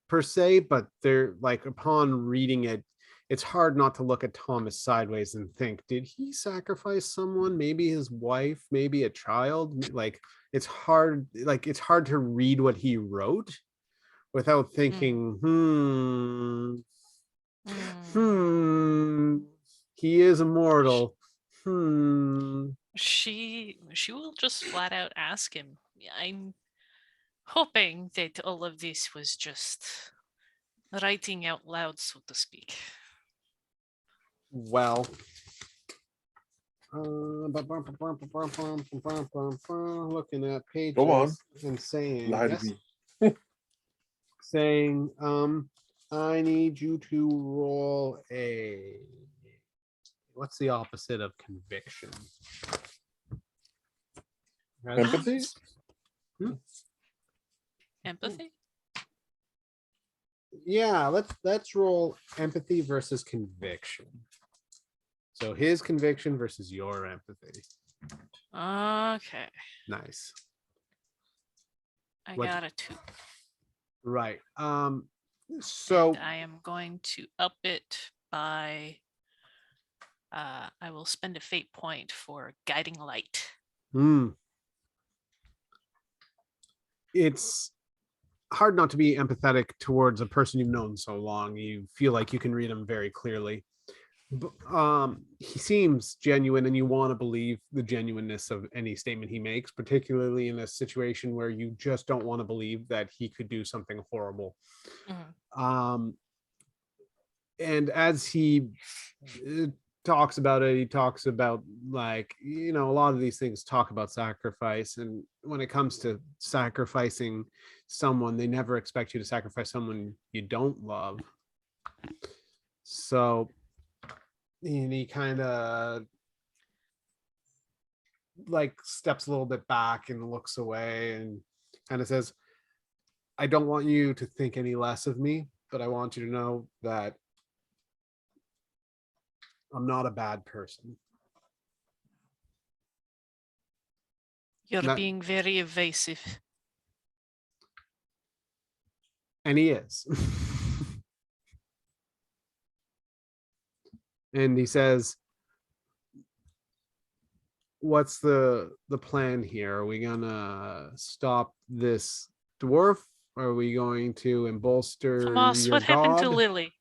per se, but they're like, upon reading it, it's hard not to look at Thomas sideways and think, did he sacrifice someone? Maybe his wife, maybe a child? Like, it's hard to read what he wrote without thinking, he is immortal. She will just flat out ask him. I'm hoping that all of this was just writing out loud, so to speak. Well, looking at pages. Go on. And saying, Lie to yes, me. saying, I need you to roll a, what's the opposite of conviction? Empathy? Empathy? Yeah, let's roll empathy versus conviction. So his conviction versus your empathy. Okay. Nice. I got a 2. Right. So and I am going to up it by I will spend a fate point for guiding light. It's hard not to be empathetic towards a person you've known so long. You feel like you can read him very clearly. He seems genuine, and you want to believe the genuineness of any statement he makes, particularly in a situation where you just don't want to believe that he could do something horrible. And as he talks about it, he talks about, like, a lot of these things talk about sacrifice. And when it comes to sacrificing someone, they never expect you to sacrifice someone you don't love. So, and he kind of like steps a little bit back and looks away and kind of says, I don't want you to think any less of me, but I want you to know that I'm not a bad person. You're That- being very evasive. And he is. And he says, what's the plan here? Are we gonna stop this dwarf? Are we going to embolster Tomas, your what happened to god? Lily?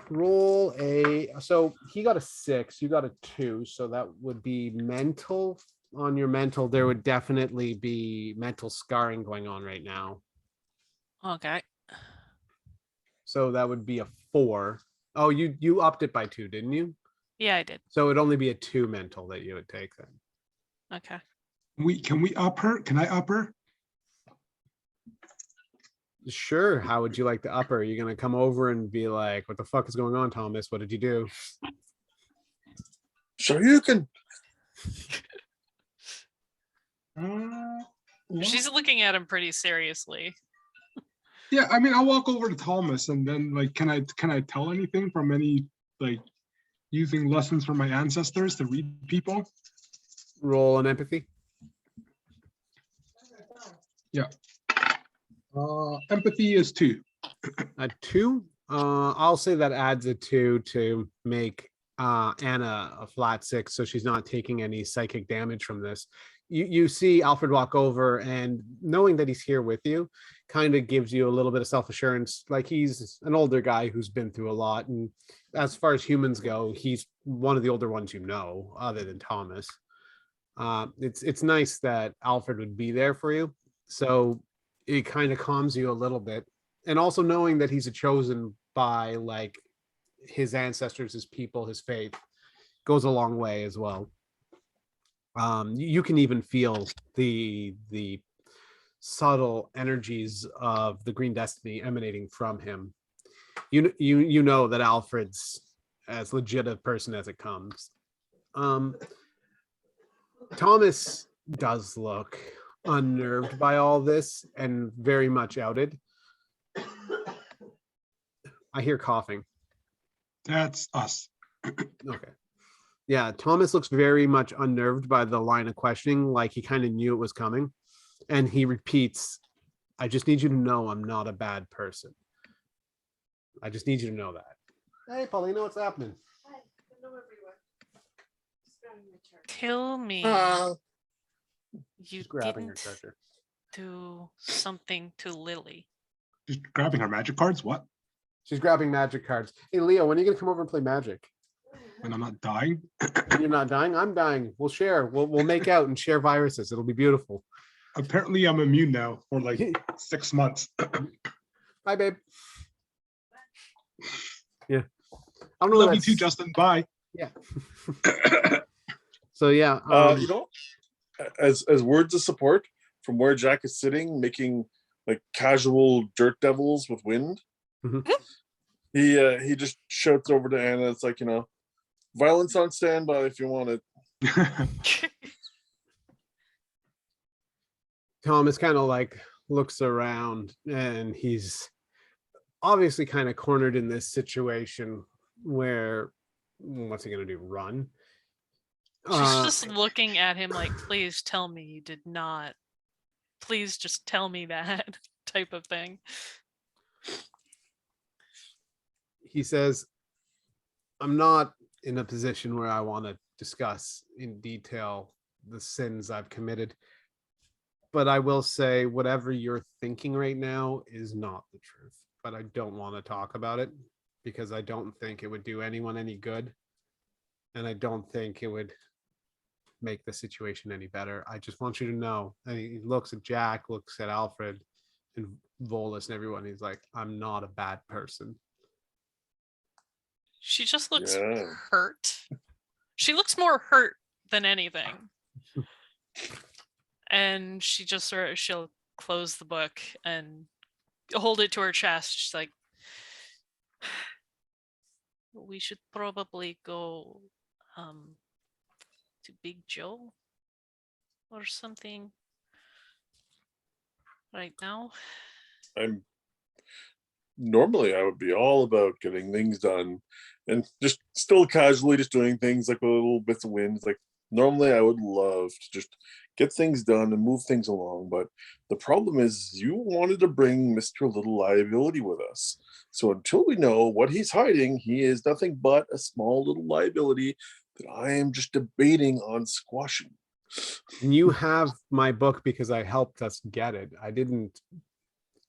Roll a, so he got a 6, you got a 2, so that would be mental. On your mental, there would definitely be mental scarring going on right now. Okay. So that would be a 4. Oh, you upped it by 2, didn't you? Yeah, I did. So it'd only be a 2 mental that you would take then. Okay. Can we up her? Can I up her? Sure. How would you like to up her? Are you gonna come over and be like, what the fuck is going on, Thomas? What did you do? So you can. She's looking at him pretty seriously. Yeah, I mean, I'll walk over to Thomas and then like, can I tell anything from any like using lessons from my ancestors to read people? Roll an empathy. Yeah. Empathy is 2. A 2. I'll say that adds a 2 to make Anna a flat 6, so she's not taking any psychic damage from this. You see Alfred walk over, and knowing that he's here with you kind of gives you a little bit of self-assurance. Like, he's an older guy who's been through a lot, and as far as humans go, he's one of the older ones other than Thomas. It's nice that Alfred would be there for you, so it kind of calms you a little bit. And also knowing that he's a chosen by like his ancestors, his people, his faith goes a long way as well. You can even feel the subtle energies of the green destiny emanating from him. You know that Alfred's as legit a person as it comes. Thomas does look unnerved by all this and very much outed. I hear coughing. That's us. Okay. Yeah, Thomas looks very much unnerved by the line of questioning, like he kind of knew it was coming. And he repeats, I just need you to know I'm not a bad person. I just need you to know that. Hey, Paulina, what's happening? Hi, hello everyone. Just grabbing my charger. Tell me you She's grabbing her didn't charger. do something to Lily. Just grabbing our magic cards. What? She's grabbing magic cards. Hey, Leo, when are you going to come over and play Magic? When I'm not dying? When you're not dying, I'm dying. We'll share. We'll make out and share viruses. It'll be beautiful. Apparently, I'm immune now for like 6 months. Bye, babe. Yeah. I don't know. Love you too, Justin. Bye. Yeah. So yeah. You know, as words of support from where Jack is sitting, making like casual dirt devils with wind. Mhm. He just shouts over to Anna. It's like, violence on standby if you want it. Thomas kind of like looks around, and he's obviously kind of cornered in this situation where what's he gonna do? Run? She's just looking at him like, please tell me you did not. Please just tell me that type of thing. He says, I'm not in a position where I want to discuss in detail the sins I've committed, but I will say whatever you're thinking right now is not the truth. But I don't want to talk about it because I don't think it would do anyone any good. And I don't think it would make the situation any better. I just want you to know. And he looks at Jack, looks at Alfred, and Volus and everyone. He's like, I'm not a bad person. She just looks Yeah. hurt. She looks more hurt than anything. And she just she'll close the book and hold it to her chest. She's like, we should probably go to Big Joe or something right now. Normally I would be all about getting things done and just still casually just doing things like with little bits of wind. It's like normally I would love to just get things done and move things along, but the problem is you wanted to bring Mr. Little Liability with us. So until we know what he's hiding, he is nothing but a small little liability that I am just debating on squashing. And you have my book because I helped us get it. I didn't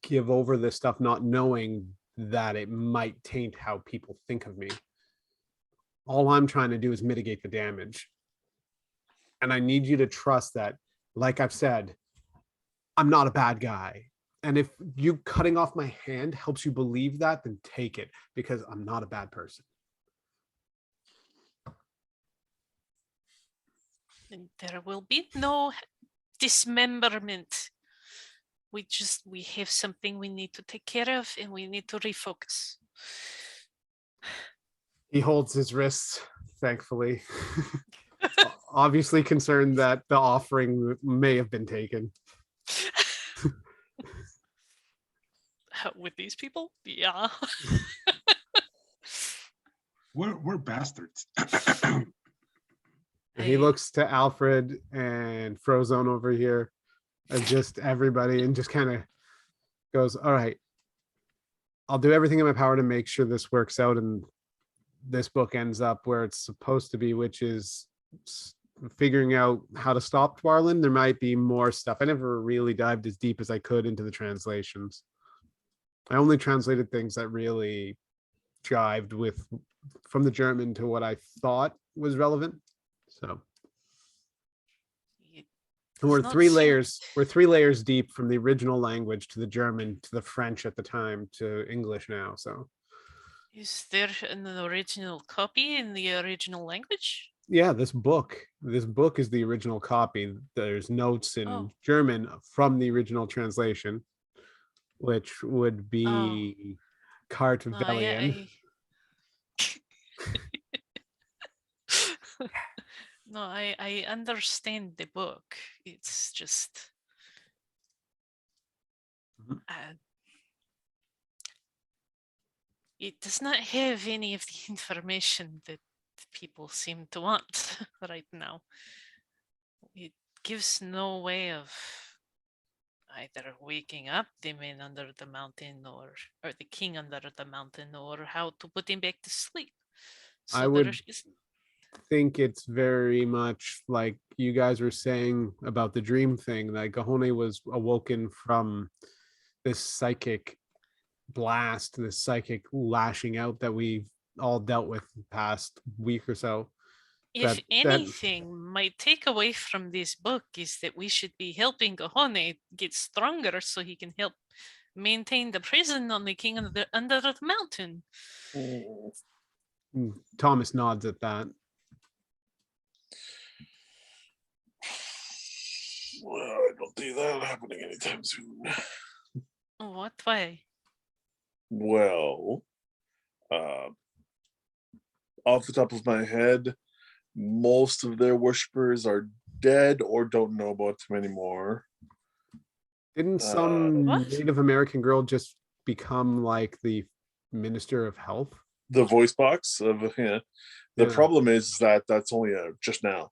give over this stuff not knowing that it might taint how people think of me. All I'm trying to do is mitigate the damage. And I need you to trust that, like I've said, I'm not a bad guy. And if you cutting off my hand helps you believe that, then take it, because I'm not a bad person. And there will be no dismemberment. We have something we need to take care of, and we need to refocus. He holds his wrists, thankfully. Obviously concerned that the offering may have been taken. With these people? Yeah. We're bastards. And he looks to Alfred and Frozone over here, and just everybody, and just kind of goes, all right, I'll do everything in my power to make sure this works out and this book ends up where it's supposed to be, which is figuring out how to stop Dwarlin. There might be more stuff. I never really dived as deep as I could into the translations. I only translated things that really jived with from the German to what I thought was relevant. So and we're three layers deep from the original language to the German to the French at the time to English now. So is there an original copy in the original language? Yeah, this book is the original copy. There's notes in German from the original translation, which would be Cartvellian. No, I understand the book. It's just it does not have any of the information that people seem to want right now. It gives no way of either waking up the man under the mountain or the king under the mountain, or how to put him back to sleep. So I would think it's very much like you guys were saying about the dream thing, that Gahone was awoken from this psychic blast, this psychic lashing out that we've all dealt with the past week or so. If anything might take away from this book is that we should be helping Gahone get stronger so he can help maintain the prison on the king under the mountain. Thomas nods at that. Well, I don't see that happening anytime soon. What way? Well, off the top of my head, most of their worshippers are dead or don't know about them anymore. Didn't some Native American girl just become like the minister of health? The voice box of The problem is that that's only just now.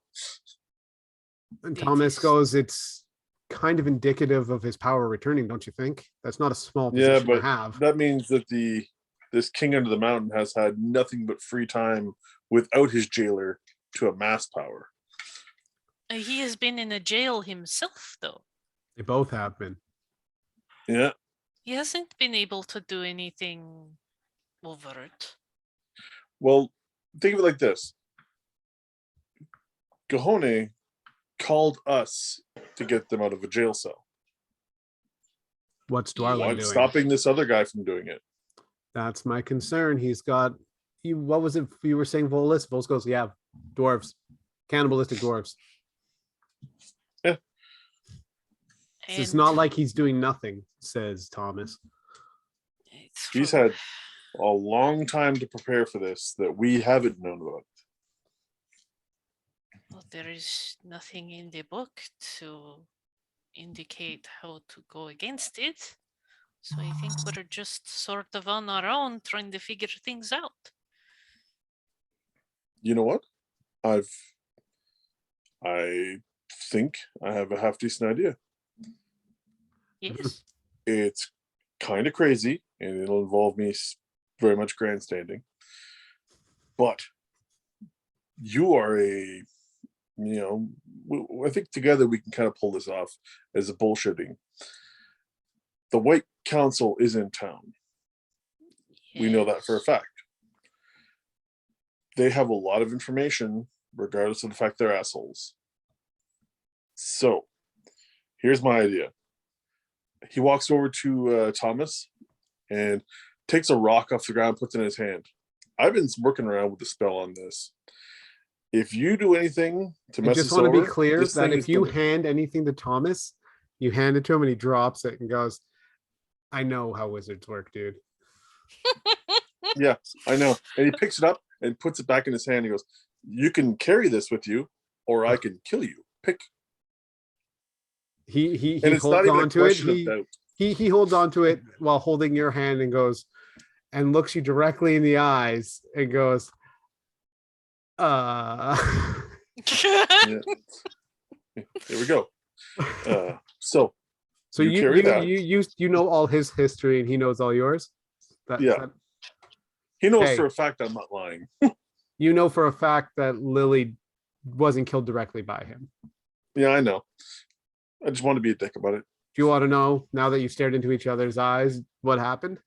And Thomas goes, it's kind of indicative of his power returning, don't you think? That's not a small position to have. That means that this king under the mountain has had nothing but free time without his jailer to amass power. He has been in a jail himself, though. They both have been. Yeah. He hasn't been able to do anything overt. Well, think of it like this. Gahone called us to get them out of a jail cell. What's Dwarlin What's doing? stopping this other guy from doing it? That's my concern. He's got. What was it you were saying, Volus? Volus goes, yeah, dwarves, cannibalistic dwarves. Yeah. It's not like he's doing nothing, says Thomas. He's had a long time to prepare for this that we haven't known about. Well, there is nothing in the book to indicate how to go against it. So I think we're just sort of on our own trying to figure things out. You know what? I think I have a half decent idea. Yes. It's kind of crazy and it'll involve me very much grandstanding. But you are I think together we can kind of pull this off as a bullshitting. The White Council is in town. We know that for a fact. They have a lot of information, regardless of the fact they're assholes. So, here's my idea. He walks over to Thomas and takes a rock off the ground, puts it in his hand. I've been working around with the spell on this. If you do anything to mess I us just want to over, be clear this that thing if is you gonna- hand anything to Thomas, you hand it to him and he drops it and goes, I know how wizards work, dude. Yeah, I know. And he picks it up and puts it back in his hand. He goes, you can carry this with you, or I can kill you. Pick. He And it's not holds even a on to it. question of doubt. He holds on to it while holding your hand and goes and looks you directly in the eyes and goes, Yeah. Here we go. So So You you carry that. you know all his history and he knows all yours. Yeah. he knows Okay. for a fact I'm not lying. You know for a fact that Lily wasn't killed directly by him. Yeah, I know. I just want to be a dick about it. Do you want to know, now that you stared into each other's eyes, what happened?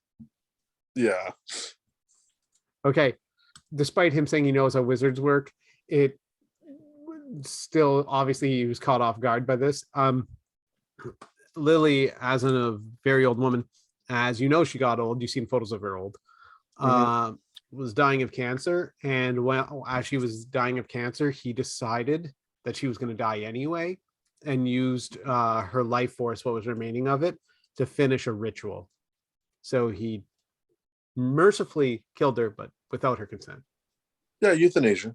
Yeah. Okay. Despite him saying he knows how wizards work, it still, obviously he was caught off guard by this. Lily, as a very old woman, as you know, she got old. You've seen photos of her old. Was dying of cancer, and as she was dying of cancer, he decided that she was going to die anyway, and used her life force, what was remaining of it, to finish a ritual. So he mercifully killed her, but without her consent. Yeah, euthanasia.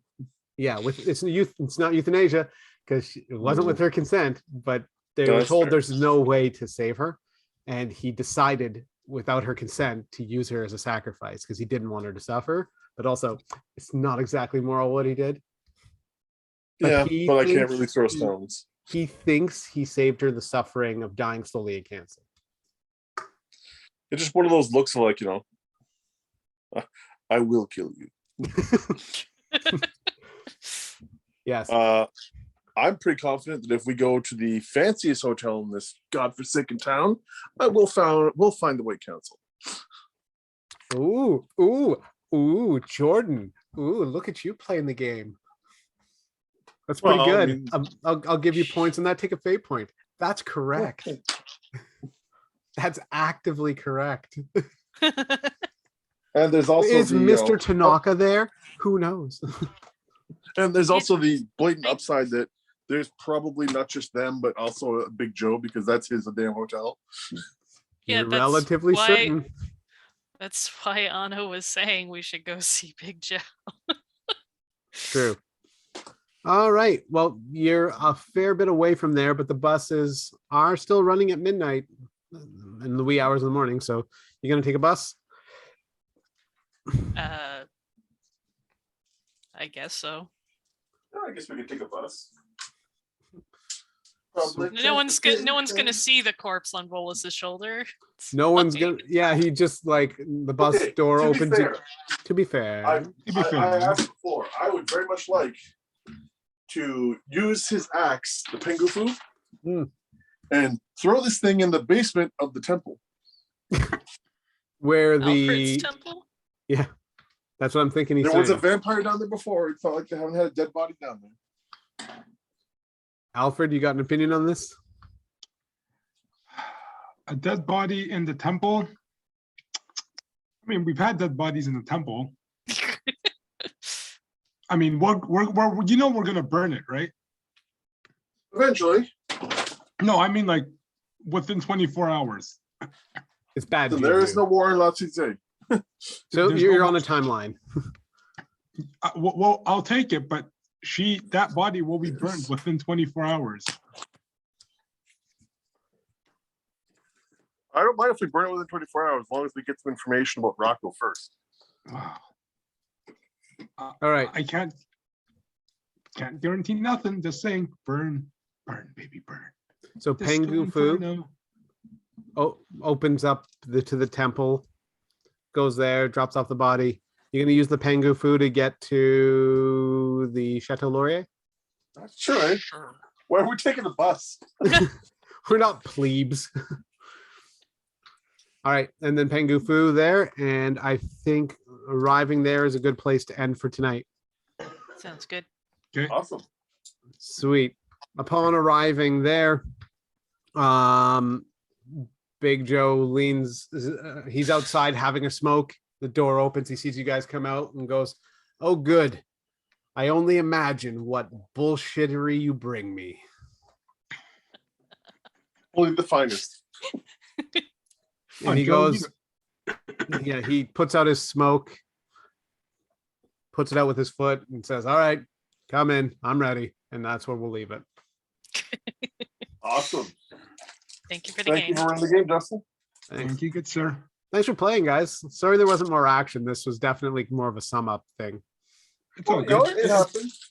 Yeah, it's not euthanasia because it wasn't with her consent, but they were That's told fair. there's no way to save her, and he decided without her consent to use her as a sacrifice because he didn't want her to suffer. But also, it's not exactly moral what he did. But I can't thinks really throw stones. He thinks he saved her the suffering of dying slowly of cancer. It's just one of those looks of like, I will kill you. Yes. I'm pretty confident that if we go to the fanciest hotel in this godforsaken town, we'll find the White Council. Ooh, Jordan. Ooh, look at you playing the game. That's pretty Well, I good. mean- I'll give you points on that. Take a fate point. That's correct. That's actively correct. And there's also Is the, Mr. Tanaka there? Who knows? and there's also the blatant upside that there's probably not just them, but also a Big Joe, because that's his damn hotel. Yeah, You're that's relatively why- certain. That's why Anna was saying we should go see Big Joe. True. All right. Well, you're a fair bit away from there, but the buses are still running at midnight in the wee hours of the morning. So you're going to take a bus? I guess so. I guess we could take a bus. No one's gonna see the corpse on Bolus's shoulder. It's No one's fine. going to. Yeah, he just like the bus Okay, door to be opens. fair, To be fair. I be fair. asked before, I would very much like to use his axe, the Pengufu, and throw this thing in the basement of the temple. Where Alfred's temple? Yeah, that's what I'm thinking. He's There was a saying. vampire down there before. It felt like they haven't had a dead body down there. Alfred, you got an opinion on this? A dead body in the temple. I mean, we've had dead bodies in the temple. I mean, we're we're gonna burn it, right? Eventually. No, I mean like within 24 hours. It's bad. And there is juju. no war in Lao Tzu. So there's you're no- on a timeline. Well, I'll take it, but that body will be burned within 24 hours. I don't mind if we burn it within 24 hours, as long as we get some information about Rocco first. Wow. All right. I can't guarantee nothing. Just saying, burn, baby, burn. So Disco Pengu Fu Inferno. opens up to the temple, goes there, drops off the body. You're gonna use the Pengu Fu to get to the Chateau Laurier? That's true. Eh? Sure. Why are we taking the bus? We're not plebes. All right, and then Pengu Fu there, and I think arriving there is a good place to end for tonight. Sounds good. Okay. Awesome. Sweet. Upon arriving there, Big Joe leans, he's outside having a smoke. The door opens, he sees you guys come out and goes, "Oh, good. I only imagine what bullshittery you bring me." Only the finest. And he goes, yeah, he puts out his smoke, puts it out with his foot and says, "All right, come in. I'm ready." And that's where we'll leave it. Awesome. Thank you for the Thank you game. for running the game, Justin. Thanks. Thank you, good sir. Thanks for playing, guys. Sorry there wasn't more action. This was definitely more of a sum up thing. It's all You know, good. it happens.